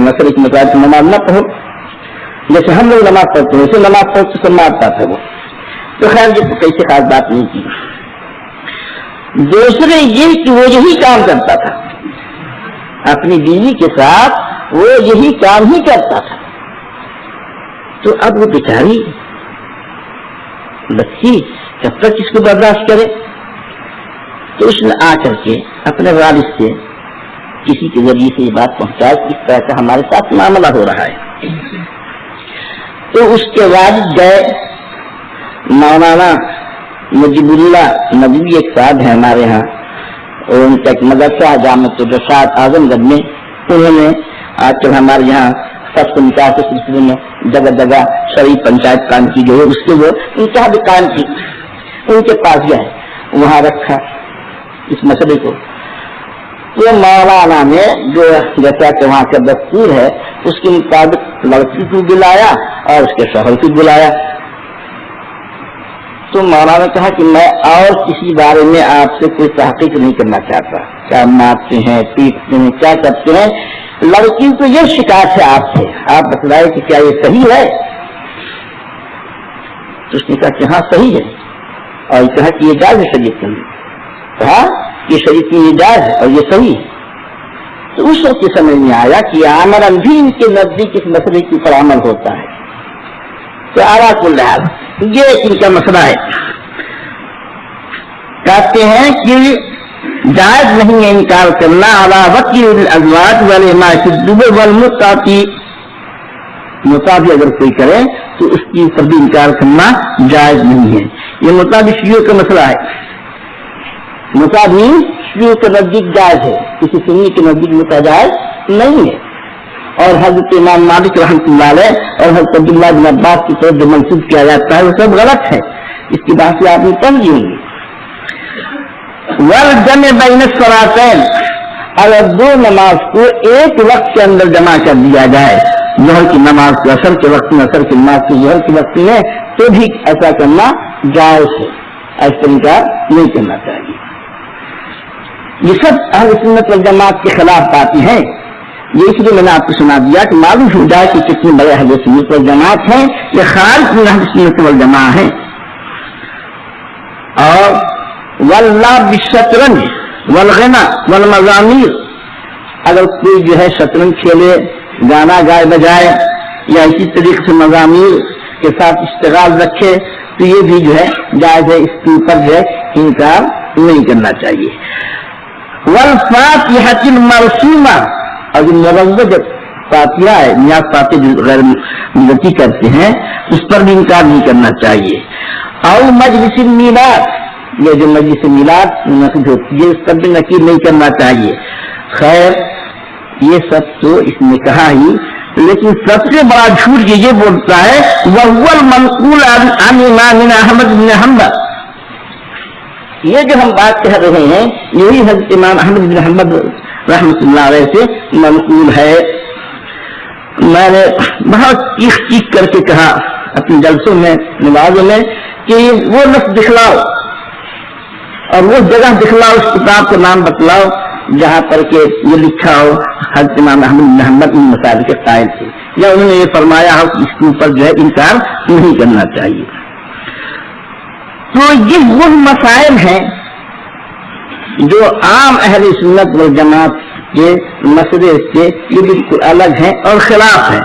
مسئلے کی مسائل کی نماز نہ پڑھو، جیسے ہم لوگ نماز پڑھتے ہیں ویسے نماز پڑھ کے سب مارتا تھا وہ، تو خیر یہ کیسی خاص بات نہیں کی. دوسرے یہ کہ وہ یہی کام کرتا تھا اپنی بیوی کے ساتھ، وہ یہی کام ہی کرتا تھا. تو اب وہ بیچاری بچی کب تک اس کو برداشت کرے؟ تو اس نے آ کر کے اپنے والد سے کسی کے ذریعے سے یہ بات پہنچایا کہ اس طرح کا ہمارے ساتھ معاملہ ہو رہا ہے. تو اس کے والد گئے، مولانا مجیب اللہ ندوی ایک صاحب ہے ہمارے ہاں، اور ان کا ایک مدرسہ جامع الرشاد اعظم گڑھ میں، انہوں نے آج کل ہمارے یہاں سب کو نکاح کے سلسلے میں جگہ جگہ شرعی پنچایت قائم کی جو ہے اس کے وہ انتہا بھی قائم کی. ان کے پاس گئے، وہاں رکھا اس مسئلے کو. تو مولانا نے جو جیسا کہ وہاں کا دستور ہے اس کے مطابق لڑکی کو بلایا اور اس کے شوہر کو بلایا. تو مولانا نے کہا کہ میں اور کسی بارے میں آپ سے کوئی تحقیق نہیں کرنا چاہتا، کیا مارتے ہیں پیٹتے ہیں کیا کرتے ہیں، لڑکی کو یہ شکایت ہے آپ سے، آپ بتلائے کہ کیا یہ صحیح ہے؟ تو اس نے کہا کہ ہاں صحیح ہے، اور کہا کہ یہ جائز ہے شریعت کے اندر، کہا یہ شریعت میں یہ جائز ہے اور یہ صحیح ہے. تو اس وقت یہ سمجھ میں آیا کہ عملاً بھی ان کے نزدیک اس مسئلے کے اوپر عمل ہوتا ہے. تو آرا کل حال یہ ان کا مسئلہ ہے. کہتے ہیں کہ جائز نہیں ہے انکار کرنا علی وقی الازواج والما فی الدبر والمتعاتی، متعاتی اگر کوئی کرے تو اس کی پر بھی انکار کرنا جائز نہیں ہے. یہ متعاتی شیعوں کا مسئلہ ہے. متعاتی شیعوں کے نزدیک جائز ہے، کسی سنی کے نزدیک متجائز نہیں ہے. اور حضرت امام مالک رحمۃ اللہ علیہ اور حضرت عبداللہ بن عباس کی طرف جو منسوب کیا جاتا ہے وہ سب غلط ہے. اس کی بات سے آپ نے سمجھ لیں گے. والجمع بین الصلاتین، اگر دو نماز کو ایک وقت کے اندر جمع کر دیا جائے، ظہر کی نماز کو عصر کے وقت میں، عصر کی نماز کو ظہر کے وقت میں، تو بھی ایسا کرنا جائز ہے، ایسا طریقہ نہیں کرنا چاہیے. یہ سب اہل سنت والجماعت کے خلاف باتیں ہیں. یہ اس لیے میں نے آپ کو سنا دیا کہ معلوم ہو جائے کہ کتنے بڑے اہل سنت والجماعت ہیں، یہ خارج من اہل سنت والجماعت ہیں. اور واللعب بالشطرنج والغنا والمزامیر، اگر کوئی جو ہے شطرنج کھیلے، گانا گائے بجائے یا اسی طریقے سے مزامیر کے ساتھ اشتغال رکھے تو یہ بھی جو ہے جائز ہے، اس کے اوپر جو ہے انکار نہیں کرنا چاہیے. والفاتحۃ المرسومہ، اور جو مروج فاتحہ ہے، نیاز فاتح جو غیر ملتی کرتے ہیں اس پر بھی انکار نہیں کرنا چاہیے. اور مجلس المیلاد، یہ جو مجلس میلاد نقد ہوتی ہے اس پر بھی نقید نہیں کرنا چاہیے. خیر یہ سب تو اس نے کہا ہی، لیکن سب سے بڑا جھوٹ یہ بولتا ہے وَهُوَ الْمَنْقُولُ عَنْ إِمَامِنَا أَحْمَدُ بْنِ حَنْبَلَ. یہ جو ہم بات کہہ رہے ہیں یہی حضرت امام احمد بن حنبل رحمۃ اللہ علیہ سے منقول ہے. میں نے بہت چیخ کر کے کہا اپنے جلسوں میں، نمازوں میں، کہ وہ لفظ دکھلاؤ اور وہ جگہ دکھلاؤ، اس کتاب کا نام بتلاؤ جہاں پر کہ یہ لکھا ہو حضرت امام احمد بن حنبل ان مسائل کے قائل تھے، یا انہوں نے یہ فرمایا ہو کہ اس کے اوپر جو ہے انکار نہیں کرنا چاہیے. تو یہ وہ مسائل ہیں جو عام اہل سنت والجماعت کے مسئلے سے یہ بالکل الگ ہیں اور خلاف ہیں.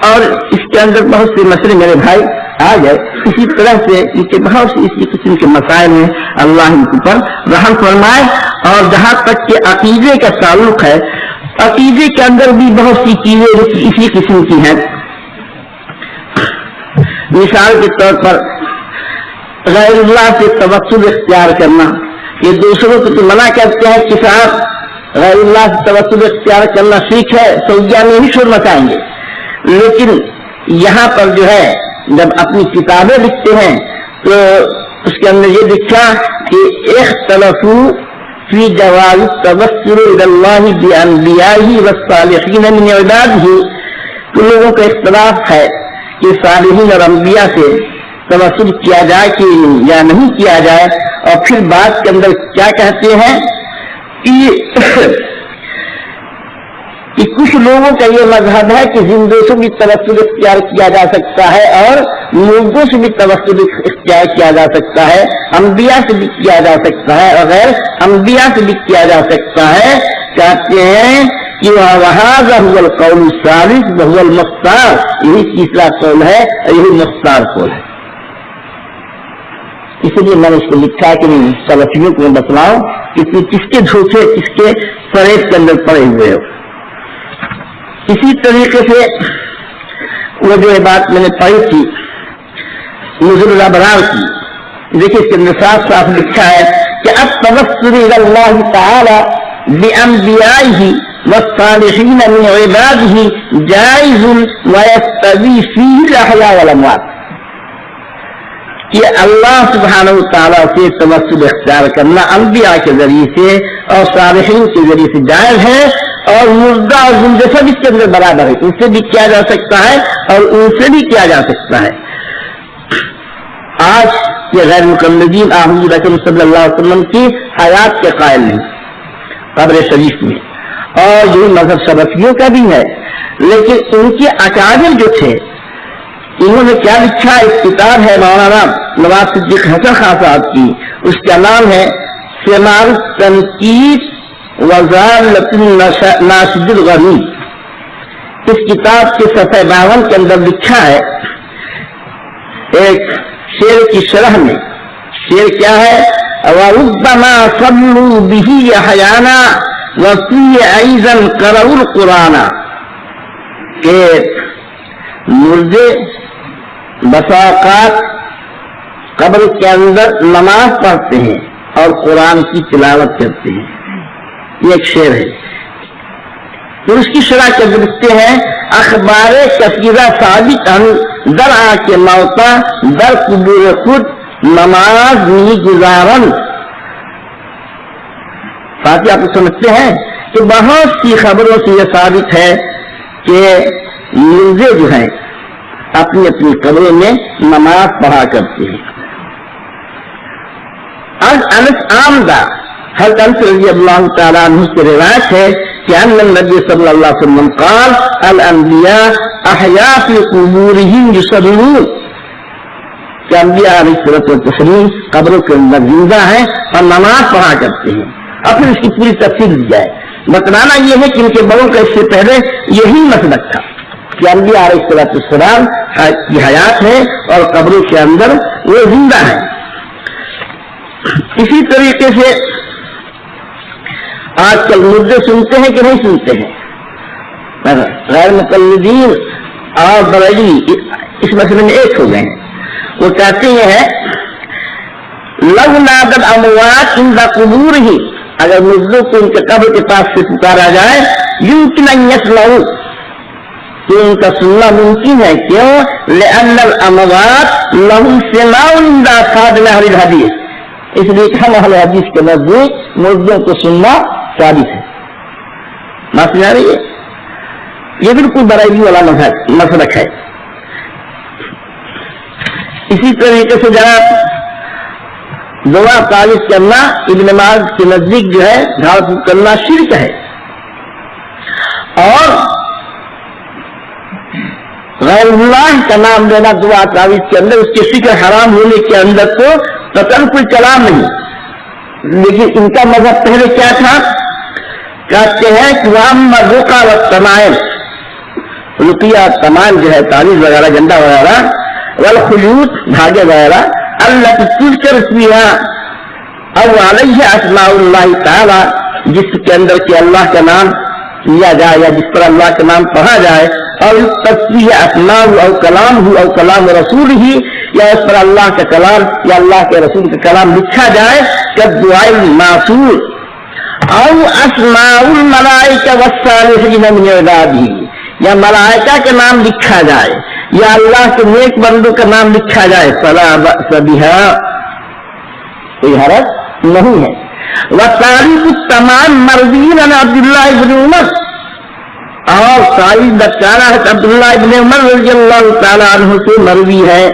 اور اس کے اندر بہت سے مسئلے میرے بھائی آ گئے. اسی طرح سے ان کے بہت سے اسی قسم کے مسائل ہیں، اللہ ان پر رحم فرمائے. اور جہاں تک کہ عقیدے کا تعلق ہے، عقیدے کے اندر بھی بہت سی چیزیں اسی قسم کی ہیں. مثال کے طور پر غیر اللہ سے توسل اختیار کرنا، یہ دوسروں کو تو منع کرتے ہیں کہ صاحب غیر اللہ سے توسل اختیار کرنا شرک ہے، سعودیہ میں ہی شور مچائیں گے. لیکن یہاں پر جو ہے جب اپنی کتابیں لکھتے ہیں تو اس کے اندر یہ لکھا کہ اختلفوا فی جواز التوسل الی اللہ بانبیائہ والصالحین من عبادہ. تو لوگوں کا اختلاف ہے کہ صالحین اور انبیاء سے توسل کیا جائے کہ یا نہیں کیا جائے. اور پھر بات کے اندر کیا کہتے ہیں کہ کہ کچھ لوگوں کا یہ مذہب ہے کہ زندوں سے بھی توسل اختیار کیا جا سکتا ہے اور مردوں سے بھی توسل اختیار کیا جا سکتا ہے، انبیاء سے بھی کیا جا سکتا ہے اور غیر انبیاء سے بھی کیا جا سکتا ہے. کہتے ہیں کہ وَهَذَا هُوَ الْقَوْلُ الثَّالِثُ وَهُوَ الْمُخْتَارُ، یہی تیسرا قول ہے اور یہی مختار قول ہے. اسی لیے میں نے اس کو لکھا کہ سلفیوں کو بتلاؤں کہ تم کس کے دھوکے کس کے فریب کے اندر پڑے ہوئے ہو. اسی طریقے سے وہ جو بات میں نے پڑھی تھی نزول الابرار کی، دیکھیے اس کے اندر صاف صاف لکھا ہے کہ التوسل الى اللہ تعالی بانبیائہ والصالحین من عبادہ جائز ویستوی فیہ الاحیاء والاموات، کہ اللہ سبحانہ وتعالیٰ سے توسل اختیار کرنا انبیاء کے ذریعے سے اور صالحین کے ذریعے سے جائز ہے، اور مردہ اور زندہ سب اس کے اندر برابر ہے، ان سے بھی کیا جا سکتا ہے اور ان سے بھی کیا جا سکتا ہے. آج یہ غیر مقلدین حضور اکرم صلی اللہ علیہ وسلم کی حیات کے قائل نہیں قبر شریف میں، اور یہ مذہب سلفیوں کا بھی ہے، لیکن ان کے اکابر جو تھے انہوں نے کیا لکھا؟ ایک کتاب ہے مولانا نواز صدیق حسن خان صاحب کی، اس کا نام ہے ثمار التنقیح وزالۃ الناشد الغنی. اس کتاب کے صفحہ 52 کے اندر لکھا ہے ایک شعر کی شرح میں، شعر کیا ہے؟ وَرُبَّمَا صَلُّوا بِهِ أَحْيَانًا وَفِيهِ أَيْضًا قَرَأُوا الْقُرْآنَ، کہ مردے بسا اوقات قبر کے اندر نماز پڑھتے ہیں اور قرآن کی تلاوت کرتے ہیں. یہ ایک شعر ہے. پھر اس کی شرح کے درستے ہیں اخبار کثیرہ ثابت در آ کے موتا در قبور خود نماز نہیں گزارن. ساتھ ہی آپ سمجھتے ہیں کہ بہت سی خبروں سے یہ ثابت ہے کہ مردے جو ہیں اپنی اپنی قبروں میں نماز پڑھا کرتے ہیں. انس آمدہ حضرت انس رضی اللہ تعالیٰ عنہ سے روایت ہے کہ ان النبی صلی اللہ علیہ وسلم قال الانبیاء احیاء فی قبورہم یصلون، کہ انبیاء علیہ الصلوۃ والتسلیم قبروں کے اندر زندہ ہیں اور نماز پڑھا کرتے ہیں. اور پھر اس کی پوری تفصیل دی جائے. بتلانا یہ ہے کہ ان کے بڑوں کا اس سے پہلے یہی مسلک تھا کہ انبیاء علیہ الصلوۃ والسلام کی حیات ہے اور قبروں کے اندر وہ زندہ ہیں. اسی طریقے سے آج کل مردے سنتے ہیں کہ نہیں سنتے ہیں؟ غیر مقلدین اور بریلوی اس مسئلے میں ایک ہو گئے ہیں. وہ کہتے ہیں لو نادت اموات عند قبورہم، اگر مردوں کو ان کے قبر کے پاس سے پکارا جائے یمکن ان یسمعوا، تو ان کا سننا ممکن ہے. کیوں؟ لأن الاموات لهم سماع عند اصحاب اہل الحدیث، اس لیے ہم اہل حدیث کے نزدیک مردوں کو سننا ثابت ہے. بات سمجھ رہی ہے؟ یہ بالکل برائیلی والا مسلک ہے. اسی طریقے سے جناب دعا تعریف کرنا ابن ماز کے نزدیک جو ہے جھاڑ پھونک کرنا شرک ہے، اور غیر اللہ کا نام لینا دعا تعریف کے اندر اس کے فکر حرام ہونے کے اندر تو قطعاً کوئی کلام نہیں. لیکن ان کا مذہب پہلے کیا تھا؟ کہتے ہیں کہ وَأَمَّا الرُّقَى وَالتَّمَائِمُ، رقیہ تمائم جو ہے تعویذ وغیرہ جنڈا وغیرہ، والخیوط دھاگے وغیرہ، التي تذکر فیہا او علیہ اسماء اللہ تعالی، جس کے اندر کہ اللہ کا نام لیا جائے یا جس پر اللہ کا نام پڑھا جائے، اور تصویح اسماء او کلام ہو او کلام رسول ہی، یا اس پر اللہ کا کلام یا اللہ کے رسول کا کلام لکھا جائے، کالدعاء الماثور او اسماء الملائکہ والصالحین من عبادہ، یا ملائکہ کے نام لکھا جائے یا اللہ کے نیک بندوں کا نام لکھا جائے، فلا بأس بها، کوئی حرج نہیں ہے. وتاریخ التمام مروی عن عبداللہ بن عمر، اور تاریخ بتانا ہے عبداللہ بن عمر رضی اللہ تعالی عنہ سے مروی ہے.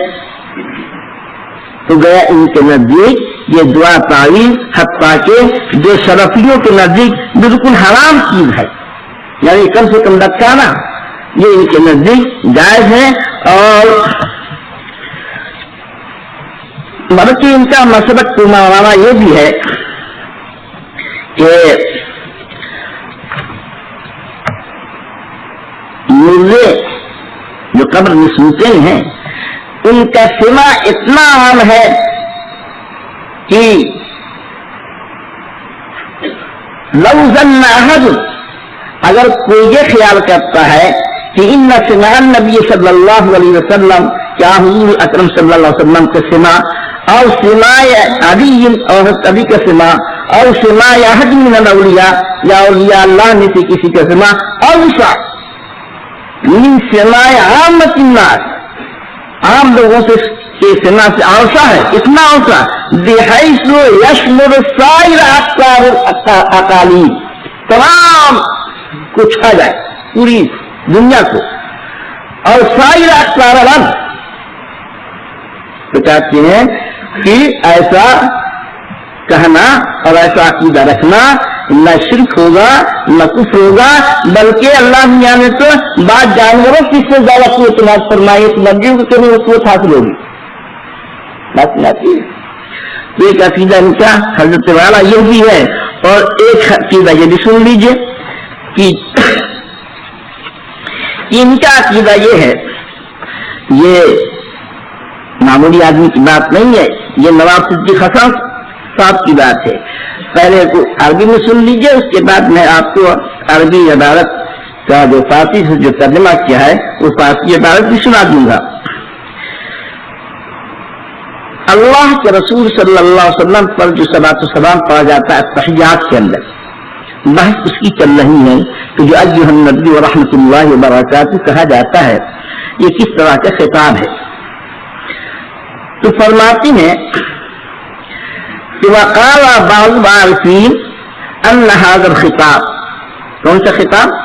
تو گیا ان کے نزدیک یہ دعا تعویذ حتیٰ کہ جو سلفیوں کے نزدیک بالکل حرام چیز ہے، یعنی کم سے کم لٹکانا یہ ان کے نزدیک جائز ہے. اور بلکہ ان کا مسلک مانا یہ بھی ہے کہ مرغے جو قبر میں سوتے ہیں ان کا سماع اتنا عام ہے کہ لو ظن احد، اگر کوئی یہ خیال کرتا ہے کہ ان سماع النبی صلی اللہ علیہ وسلم، کیا حضور اکرم صلی اللہ علیہ وسلم کا سماع اور سماع علی اور علی کا سماع اور سماع احد من الاولیاء یا اولیاء اللہ میں سے کسی کا سماع اوسع من سماع عامۃ الناس، عام لوگوں سے سماع سے اوسع ہے، اتنا اوسع بحیث یشمل سائر اقطار اقالیم، تمام کو چھا جائے پوری دنیا کو، اور سائر اقطار الارض. تو چاہتے ہیں کہ ایسا کہنا اور ایسا عقیدہ رکھنا نہ شرک ہوگا نہ کفر ہوگا، بلکہ اللہ میاں نے تو بعض جانوروں کی سے زیادہ قوت ناز فرمائی، مرغیوں کو کبھی وہ قوت حاصل ہوگی. ایک عقیدہ ان کا حضرت والا یہ بھی ہے، اور ایک عقیدہ یہ بھی سن لیجیے کہ ان کا عقیدہ یہ ہے، یہ معمولی آدمی کی بات نہیں ہے، یہ نواب صدیق حسن صاحب کی بات ہے. پہلے عربی میں سن لیجیے، اس کے بعد میں آپ کو عربی عبارت کا جو فارسی سے جو ترجمہ کیا ہے وہ فارسی عبارت بھی سنا دوں گا. اللہ کے رسول صلی اللہ علیہ وسلم پر جو صلاۃ و سلام پڑھا جاتا ہے تحیات کے اندر، بحث اس کی چل رہی ہے کہ جو ایھا النبی ورحمۃ اللہ وبرکاتہ کہا جاتا ہے یہ کس طرح کا خطاب ہے. تو فرماتی ہیں کہ وقال بعض العارفین ان هذا الخطاب، کون سا خطاب؟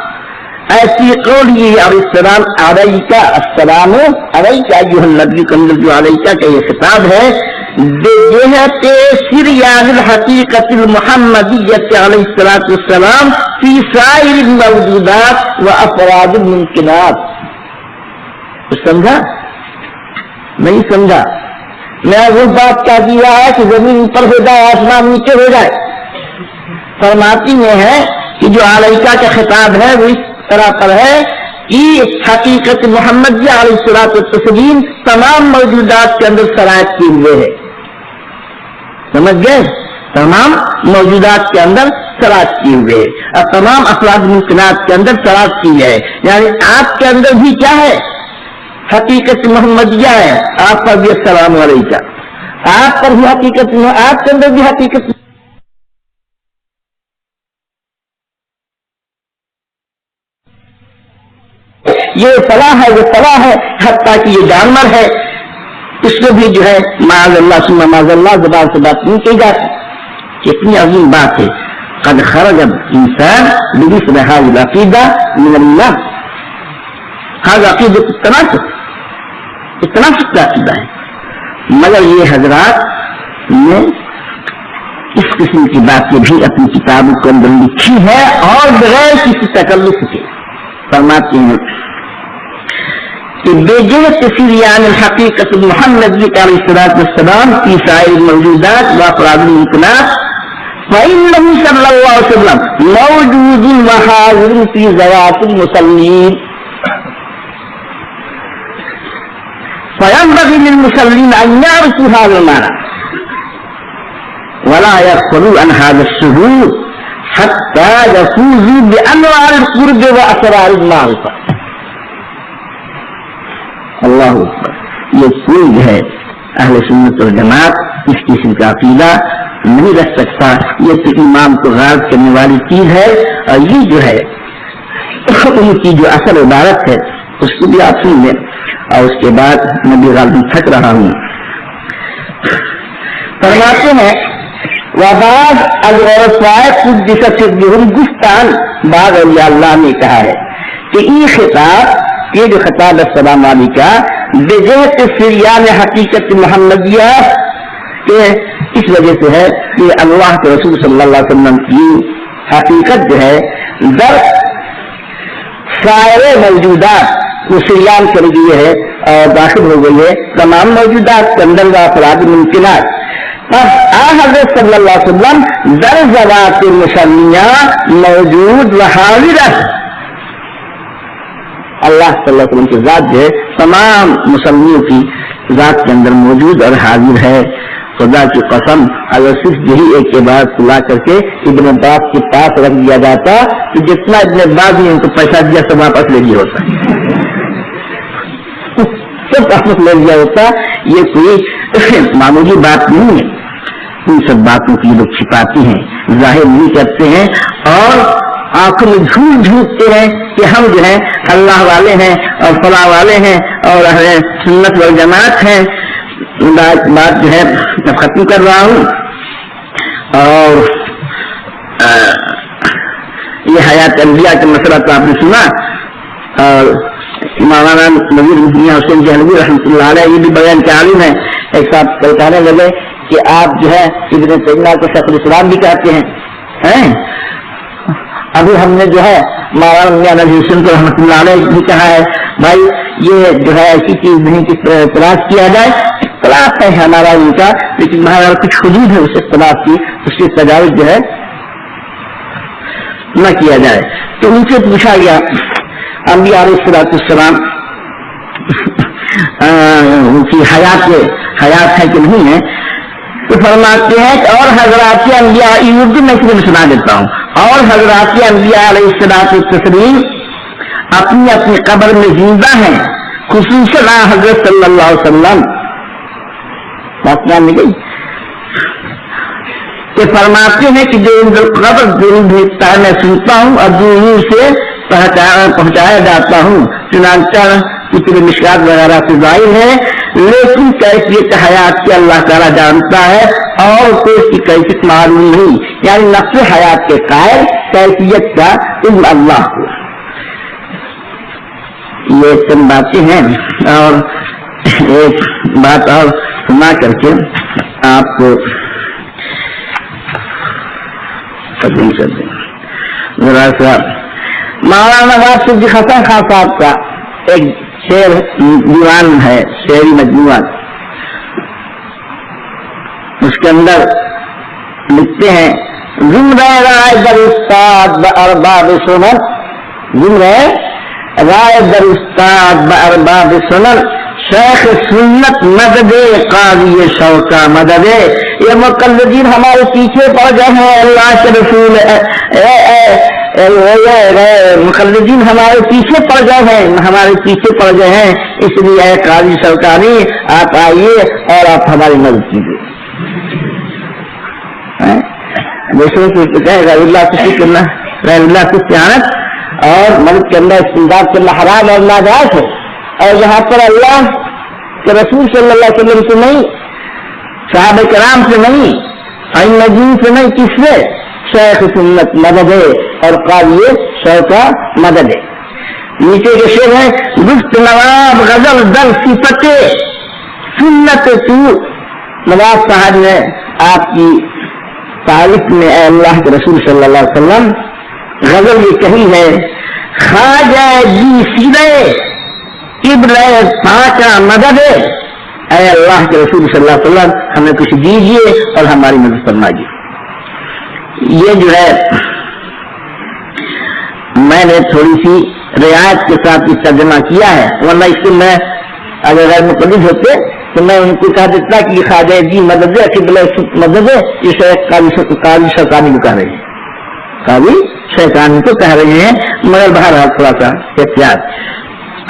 ایسی قولی علیہ السلام علیکہ السلام علیکہ ایھا النبی کا جو علیکہ کا یہ خطاب ہے بجہت سریان الحقیقت المحمدیت علیہ الصلوۃ والسلام فی سائر الموجودات و افراد الممکنات. سمجھا؟ نہیں سمجھا؟ میں وہ بات کہہ دیا ہے کہ زمین اوپر ہو جائے آسمان نیچے ہو جائے. فرماتی میں ہے کہ جو علیکہ کا خطاب ہے وہ اس طرح پر ہے کہ حقیقت محمدیہ علیہ الصلوۃ والتسلیم تمام موجودات کے اندر سرایت کیے ہوئے ہے. سمجھ گئے؟ تمام موجودات کے اندر سرایت کیے ہوئے ہے اور تمام افراد ممکنات کے اندر سرایت کی ہے. یعنی آپ کے اندر بھی کیا ہے؟ حقیقت محمدیہ ہے. آپ پر بھی السلام علیکم، آپ پر بھی حقیقت، آپ کے اندر بھی حقیقت. یہ فلاح ہے، وہ فلاح ہے، حتیٰ کہ یہ جانور ہے، اس میں بھی جو ہے معاذ اللہ ثم معاذ اللہ زبان سے بات نہیں کی جاتی. کتنی عظیم بات ہے. قد خرج الانسان بمثل هذه العقیدہ من اللہ. هذا عقیدہ التناسخ، التناسخ کا عقیدہ ہے. مگر یہ حضرات نے اس قسم کی باتیں بھی اپنی کتابوں کے اندر لکھی ہے اور بغیر کسی تکلف کے. فرماتے ہیں کہ بجہت سریان الحقیقت المحمدیہ علیہ الصلوۃ والسلام فی سائر الموجودات و افراد الممکنات فإنه صلی اللہ علیہ وسلم موجود وحاضر فی ذوات المصلین فينبغي للمصلين أن يعرفوا هذا المعنى ولا يغفلوا عن هذا الشهود حتى يفوزوا بأنواع القرب وأسرار المعرفة. اللہ اکبر. یہ کوئی ہے اہل سنت والجماعت اس قسم کا عقیدہ نہیں رکھ سکتا. یہ تو امام کو غارت کرنے والی چیز ہے، اور یہ جو ہے ان کی جو اصل عبارت ہے اس کو بھی آپ سن لیں. اور اس کے بعد میں بھی غالباً تھک رہا ہوں. فرماتے ہیں وبعض العرفاء قدست سرهم گفتان، بعض اولیاء اللہ نے کہا ہے کہ یہ خطاب، یہ جو خطاب السلام علیکہ بجہت سریان حقیقت محمدیہ کہ اس وجہ سے ہے کہ اللہ کے رسول صلی اللہ علیہ وسلم کی حقیقت جو ہے در سارے موجودات وہ سریان کر گئی ہے اور داخل ہو گئی ہے تمام موجودات کے اندر افراد ممکنات. حضرت صلی اللہ علیہ وسلم در ذوات مسمیہ موجود و حاضر ہے. اللہ صلی اللہ علیہ وسلم کی ذات جو ہے تمام مسمیوں کی ذات کے اندر موجود اور حاضر ہے. خدا کی قسم اگر صرف یہی ایک عبادت لا کر کے ابن عباس کے پاس رکھ دیا جاتا کہ جتنا ابن عباس نے ان کو پیسہ دیا سب واپس لے لیا ہوتا سب واپس لے لیا ہوتا. یہ کوئی معمولی بات نہیں ہے. ان سب باتوں کی لوگ چھپاتے ہیں, ظاہر نہیں کرتے ہیں اور آنکھوں میں جھوٹ جھوٹتے ہیں کہ ہم جو ہے اللہ والے ہیں اور فلاں والے ہیں اور سنت والجماعت ہیں. بات جو ہے میں ختم کر رہا ہوں. اور یہ حیات انبیاء کا مسئلہ تو آپ نے سنا اور مولانا نذیر میاں حسین جہلوی رحمۃ اللہ علیہ یہ بھی بیان کے عالم ہے. ایک ساتھ کل کہنے لگے کہ آپ جو ہے ابن تیمیہ کو شیخ الاسلام بھی کہتے ہیں. ابھی ہم نے جو ہے مولانا میاں نذیر حسین کو رحمۃ اللہ علیہ بھی کہا ہے بھائی یہ جو ہے ایسی چیز نہیں کہ تلاش کیا جائے. اختلاف ہے ہمارا ان کا, لیکن ہمارا کچھ حدود ہے اس اختلاف کی, اس کی تجاوز جو ہے نہ کیا جائے. تو ان سے پوچھا گیا انبیاء علیہ السلام ان کی حیات ہے کہ نہیں ہے. تو فرماتے ہیں کہ اور حضرات انبیاء اردو میں صرف سنا دیتا ہوں, اور حضرات انبیاء علیہ السلام اپنی اپنی قبر میں زندہ ہیں, خصوصاً حضرت صلی اللہ علیہ وسلم. بات مان لی گئی کہ فرماتے ہیں کہ جو قبر ضرور بھیجتا ہے میں سنتا ہوں اور دور سے پہنچایا جاتا ہوں. چنانچہ کتنے مشکات وغیرہ سے ظاہر ہے, لیکن کیفیت حیات کی اللہ تعالیٰ جانتا ہے اور کوئی اس کی کیفیت معلوم نہیں. یعنی نفس حیات کے قائل کیفیت کا علم اللہ کو. یہ چند باتیں ہیں اور ایک بات اور سنا کر کے آپ کو قدم کر دیں. ذرا سا مولانا نواز صدیق حسن خان صاحب کا ایک شعر دیوان ہے, شعری مجموعہ, اس کے اندر لکھتے ہیں زمرہ رائے در استاد بارباب سنن, زمرہ رائے در استاد بارباب سنن, شیخ سنت مدد قاضی شوقہ مدد. یہ مقلدین ہمارے پیچھے پڑ گئے ہیں اللہ کے رسول, مقلدین ہمارے پیچھے پڑ گئے ہیں, اس لیے اے قاضی شوقانی آپ آئیے اور آپ ہماری مدد کیجیے. رہ اللہ کی سیانت اور مدد کرنا استمداد کرنا حرام اور ناجائز ہے. اور یہاں پر اللہ کے رسول صلی اللہ علیہ وسلم سے نہیں, صحابہ کرام سے نہیں, نجیم سے نہیں, کس سے؟ شیخ سنت مدد ہے اور قاضی شوقہ مدد ہے. نیچے کے شعر ہے گفت نواب غزل در صفت سنت تو. نواب صاحب نے آپ کی تعریف میں اے اللہ کے رسول صلی اللہ علیہ وسلم غزل یہ کہی ہے, خواجہ جی سیدھے قبلہ پاکا مدد, اے اللہ کے رسول صلی اللہ علیہ وسلم ہمیں کچھ دیجیے اور ہماری مدد فرمائیے. یہ جو ہے میں نے تھوڑی سی رعایت کے ساتھ یہ ترجمہ کیا ہے, ورنہ اس کو میں اگر غیر مقلد ہوتے تو میں ان کو کہہ دیتا کہ یہ خواجہ جی مدد ہے, قبلہ مدد ہے, یہ شیخ قاضی شوقانی کو کہہ رہے ہیں, قاضی شوقانی کو کہہ رہے ہیں. مگر بہرحال تھوڑا سا احتیاط.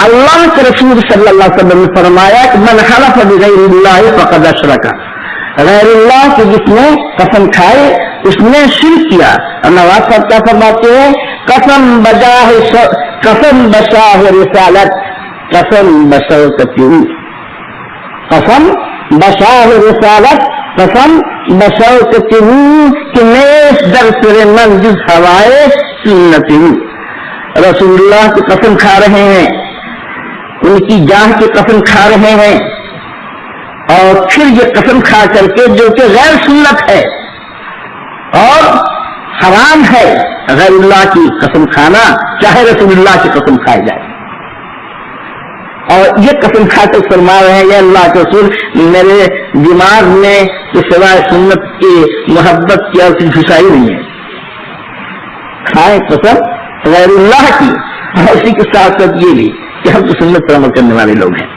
اللہ کے رسول صلی اللہ علیہ وسلم نے فرمایا کہ من حلف بغیر اللہ فقد اشرک, غیر اللہ کے جس نے قسم کھائے اس نے شرک کیا. اور نواز صاحب کیا فرماتے ہیں قسم بشاہ رسالت, قسم بشوقت, قسم بشاہ رسالت, قسم بشوقت کہ نیش در سر من جز ہوائے سنت. رسول اللہ کی قسم کھا رہے ہیں, ان کی جان کی قسم کھا رہے ہیں, اور پھر یہ قسم کھا کر کے جو کہ غیر سنت ہے اور حرام ہے غیر اللہ کی قسم کھانا، چاہے رسول اللہ کی قسم کھائی جائے. اور یہ قسم کھا کر فرما رہے ہیں یا اللہ کے رسول میرے دماغ میں سوائے سنت کی محبت کی اور گھسائی نہیں ہے. کھائیں قسم غیر اللہ کی، اور اسی کے ساتھ ساتھ یہ بھی کہ ہم تو سنت پر عمل کرنے والے لوگ ہیں.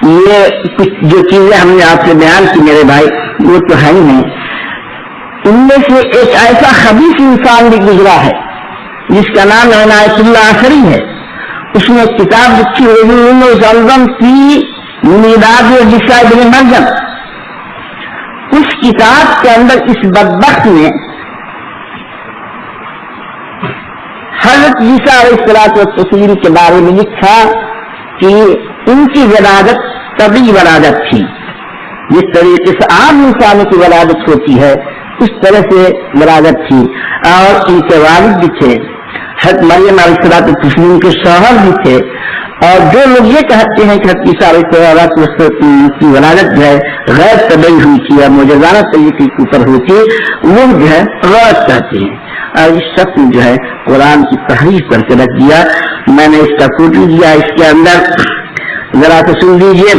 یہ کچھ جو چیزیں ہم نے آپ سے بیان کی میرے بھائی وہ تو ہے ہی نہیں. ان میں سے ایک ایسا خبیث انسان بھی گزرا ہے جس کا نام عنایت اللہ آخری ہے. اس نے کتاب لکھی زمزم کی میلاد عیسیٰ ابن مریم. اس کتاب کے اندر اس بدبخت نے حضرت عیسیٰ علیہ الصلوۃ والتسلیم کے بارے میں لکھا کہ ان کی ولادت طبیعی ولادت تھی، جس طریقے سے عام انسانوں کی ولادت ہوتی ہے اس طرح سے ولادت تھی. اور ان کے والد بھی تھے، حضرت مریم علیہ الصلوۃ والتسلیم کے شوہر بھی تھے. اور جو لوگ یہ کہتے ہیں کہ حضرت عیسیٰ علیہ السلام کی ولادت جو ہے غیر طبیعی ہوئی تھی اور معجزانہ طریقے کے اوپر ہوئی تھی، وہ جو ہے غلط کہتے ہیں. اور اس شخص نے جو ہے قرآن کی تحریف کر کے رکھ دیا. میں نے اس کا فوٹو دیا، اس کے اندر ذرا سے سن لیجیے.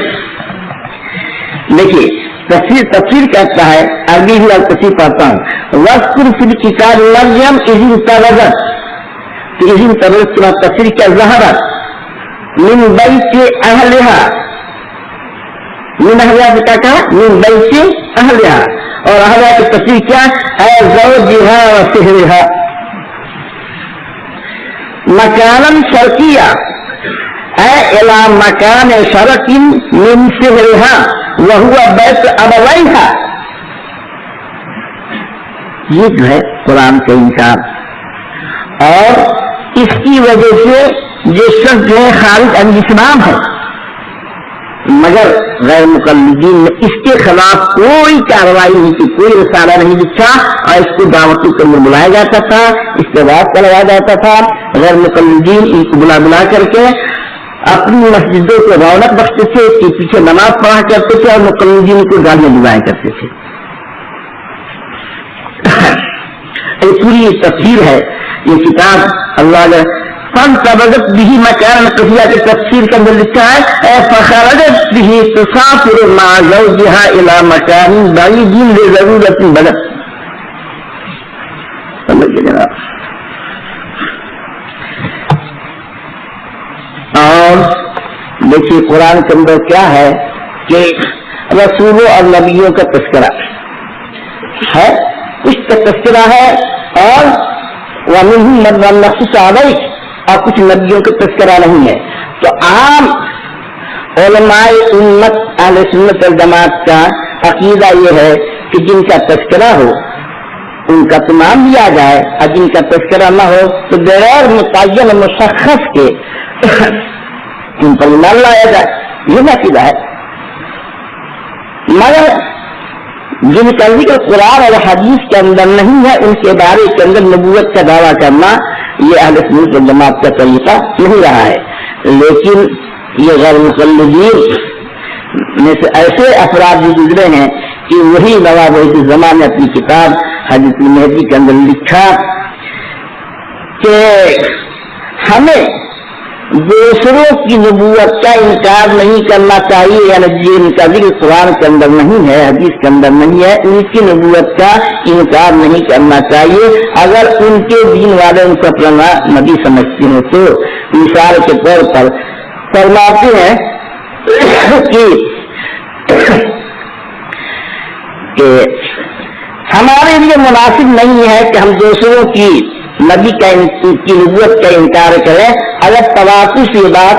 دیکھیے تفسیر کہتا ہے، عربی بھی اور تفسیر پڑھتا ہوں. وَاذْكُرْ فِي الْكِتَابِ مَرْيَمَ إِذِ انْتَبَذَتْ. تو اِذِ انْتَبَذَتْ کی تفسیر کیا؟ ظَهَرَتْ مِنْ بَيْتِ أَهْلِهَا. من اہلیہ کیا کہا؟ من بیت اہلیہ. اور اہلیہ کی تفسیر کیا؟ اے زوجہا و سحرہا. مکانا شرقیہ اے الی مکان شرق من سحرہا وہو بیت ابویہا. یہ جو ہے قرآن کا انکار. اور اس کی وجہ سے یہ شخص جو ہے خارج عن اسلام ہے. مگر غیر مقلدین نے اس کے خلاف کوئی کارروائی نہیں کی، کوئی رسالہ نہیں لکھا اور اس کو دعوتوں کے اندر بلایا جاتا تھا، اس کے بعد کروایا جاتا تھا. غیر مقلدین ان کو بلا کر کے اپنی مسجدوں کو رونق بخشتے تھے، اس کے پیچھے نماز پڑھا کرتے تھے اور مقلدین کو گالیاں دلایا کرتے تھے. یہ پوری تفسیر ہے. یہ کتاب اللہ فانتبذت به مكانا قصيا کی تفسیر کے اندر لکھا ہے فخرجت به تسافر مع زوجها الى مكان بعيد لضرورت بدت. سمجھے جناب. اور دیکھیے قرآن کے اندر کیا ہے کہ رسولوں اور نبیوں کا تذکرہ ہے، کچھ کا تذکرہ ہے اور وَمِنْهُمْ مَنْ نَقُصُّ عَلَيْكَ اور کچھ نبیوں کا تذکرہ نہیں ہے. تو عام علماء امت اہل سنت والجماعت کا عقیدہ یہ ہے کہ جن کا تذکرہ ہو ان کا تو نام لیا جائے، اور جن کا تذکرہ نہ ہو تو بغیر متعین مشخص کے ان پر ایمان لایا جائے. یہ عقیدہ ہے. مگر جن کا ذکر قرآن اور حدیث کے اندر نہیں ہے ان کے بارے کے اندر نبوت کا دعویٰ کرنا یہ اہل سنت والجماعت کا طریقہ نہیں رہا ہے. لیکن یہ غیر مقلدین میں سے ایسے افراد بھی گزرے ہیں کہ وہی نواب وحید الزمان نے اپنی کتاب حدیث مہدی کے اندر لکھا کہ ہمیں دوسروں کی نبوت کا انکار نہیں کرنا چاہیے، یعنی جن کا ذکر قرآن کے اندر نہیں ہے حدیث کے اندر نہیں ہے ان کی نبوت کا انکار نہیں کرنا چاہیے. اگر ان کے دین والے ان کو اپنا نبی سمجھتے ہیں تو مثال کے طور پر فرماتے ہیں کہ ہمارے لیے مناسب نہیں ہے کہ ہم دوسروں کی نبی کی نبوت کا انکار کریں. اگر تواتر سے یہ بات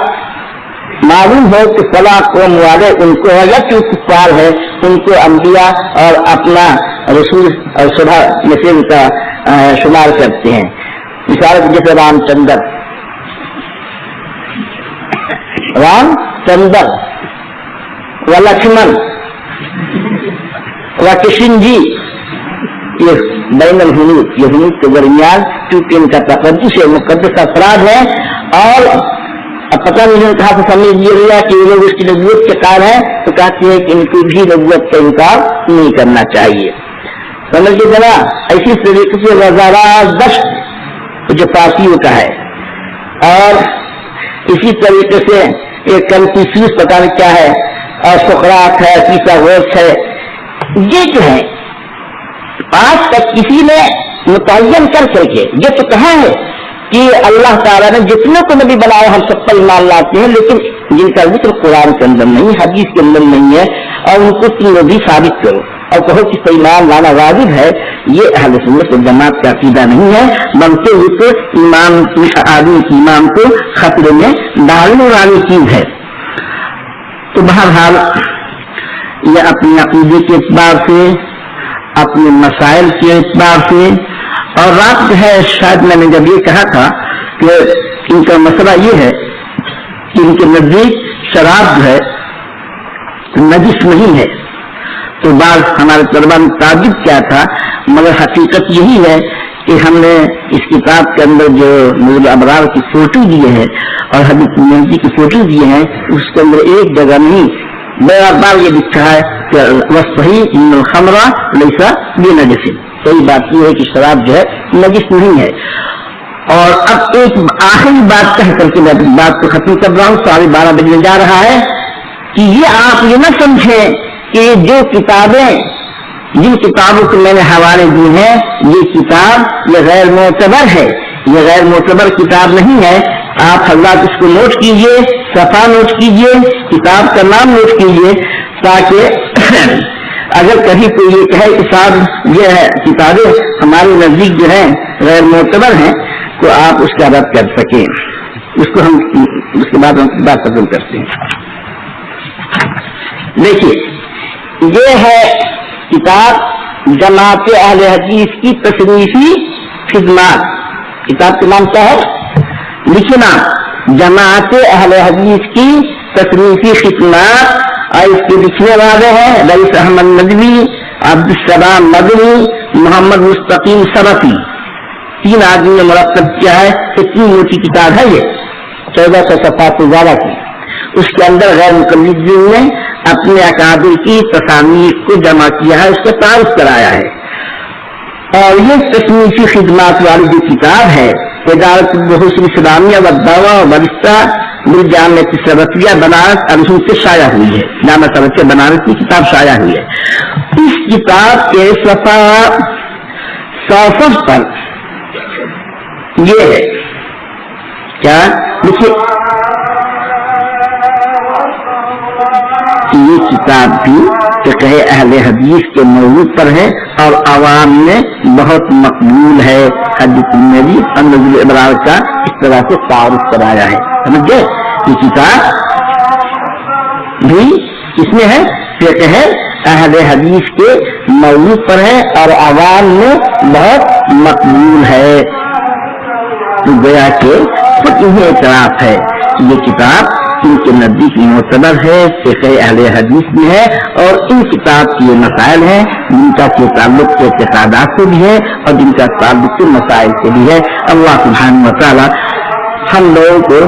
معلوم ہو کہ فلاں قوم والے ان کو یا جو کفار ہے ان کو انبیاء اور اپنا رسول اور صبح میں سے ان کا شمار کرتے ہیں. مثال جیسے رام چندر و لکشمن و کشن جی، یہ بین الحنوط یہ حنوط کے درمیان کیونکہ ان کا تقدس ہے مقدس افراد ہے. اور پتہ نہیں کہا تو سمجھ لیا گیا کہ یہ لوگ اس کی نبوت کے قائل ہیں تو کہتے ہیں کہ ان کی بھی نبوت کا انکار نہیں کرنا چاہیے. سمجھ کے چلا. اسی طریقے سے وزارات دشت جو پارسیوں کا ہے, اور اسی طریقے سے ایک کنفیوس پتا نہیں کیا ہے, اور سقراط ہے, پیثاگورس ہے. یہ جو ہے آج تک کسی نے متعین کر کے یہ تو کہا ہے کہ اللہ تعالیٰ نے جتنے کو نبی بنایا ہم سب پر ایمان لاتے ہیں, لیکن جن کا ذکر قرآن کے اندر نہیں, حدیث کے اندر نہیں ہے, اور ان کو تم نبی ثابت کرو اور کہو کہ ایمان لانا واجب ہے. یہ اہل سنت والجماعت کا عقیدہ نہیں ہے, بلکہ اس ایمان آدمی کی ایمان کو خطرے میں ڈالنے والی چیز ہے. تو بہرحال یہ اپنے عقیدے کے اعتبار سے, اپنے مسائل کے اعتبار سے, اور رات جو ہے شاید میں نے جب یہ کہا تھا کہ ان کا مسئلہ یہ ہے کہ ان کے نزدیک شراب جو ہے نجس نہیں ہے, تو بعض ہمارے طلبا نے تعجب کیا تھا, مگر حقیقت یہی ہے کہ ہم نے اس کتاب کے اندر جو نور الابرار کی فوٹو دیے ہیں اور حدیث نبی کی فوٹو دیے ہیں, اس کے اندر ایک جگہ نہیں بار یہ لکھا ہے کہ وصحیح ان الخمر لیس بنجس. صحیح بات یہ ہے کہ شراب جو ہے نجس نہیں ہے. اور اب ایک آخری بات کہہ کر کے میں بات کو ختم کر رہا ہوں, 12:30 بجنے جا رہا ہے, کہ یہ آپ یہ نہ سمجھیں کہ جو کتابیں جن کتابوں کو میں نے حوالے دی ہیں یہ کتاب یہ غیر معتبر ہے. یہ غیر معتبر کتاب نہیں ہے. آپ حضرات اس کو نوٹ کیجئے, صفحہ نوٹ کیجئے, کتاب کا نام نوٹ کیجئے, تاکہ اگر کہیں کوئی یہ کہے کہ صاحب یہ ہے کتابیں ہمارے نزدیک جو ہیں غیر معتبر ہیں, تو آپ اس کا رد کر سکیں. اس کو ہم اس کے بعد ہم بات ختم کرتے ہیں. دیکھیے یہ ہے کتاب جماعت اہل حدیث کی تصنیفی خدمات. کتاب کا نام کیا ہے؟ لکھنا جماعت اہل حدیث کی تصنیفی خدمات, اور اس کے لکھنے والے ہیں رئیس احمد ندوی, عبدالسلام مدنی, محمد مستقیم سرفی. 3 آدمی نے مرتب کیا ہے. اتنی موٹی کتاب ہے یہ, 1400 صفحات سے زیادہ کی. اس کے اندر غیر مقلدین نے اپنے اکابر کی تصانیف کو جمع کیا ہے, اس کا تعارف کرایا ہے. اور یہ تصنیفی خدمات والی جو کتاب ہے ادارت البحوث الاسلامیہ والدعوہ وبرستہ بالجامعہ سرفیہ بنارس اور سے شائع ہوئی ہے. جامعہ سرفیہ بنارس کی کتاب شائع ہوئی ہے. اس کتاب کے صفحہ 64 پر یہ ہے کیا دیکھیے, یہ کتاب بھی فقہ اہل حدیث کے موضوع پر ہے اور عوام میں بہت مقبول ہے. حدیث نبی اور نور الابرار کا اس طرح سے تعارف کرایا ہے. سمجھ گئے؟ یہ کتاب بھی اس میں ہے فقہ اہل حدیث کے موضوع پر ہے اور عوام میں بہت مقبول ہے. تو گویا کہ انہیں اعتراف ہے کہ یہ کتاب ان کے نزدیک معتبر ہے, فقہ اہل حدیث میں ہے, اور ان کتاب کے مسائل ہیں جن کا تعلق کے اعتقادات سے بھی ہے اور جن کا تعلق کے مسائل سے بھی ہے. اللہ سبحانہ و تعالی ہم لوگوں کو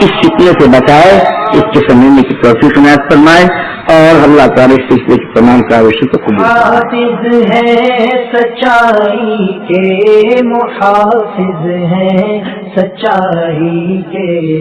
اس فتنے سے بچائے, اس کے سمجھنے کی توفیق عنایت فرمائے, اور اللہ تعالی اس سلسلے کی تمام کاوشوں کو قبول حافظ ہے سچائی کے, محافظ ہے سچائی کے.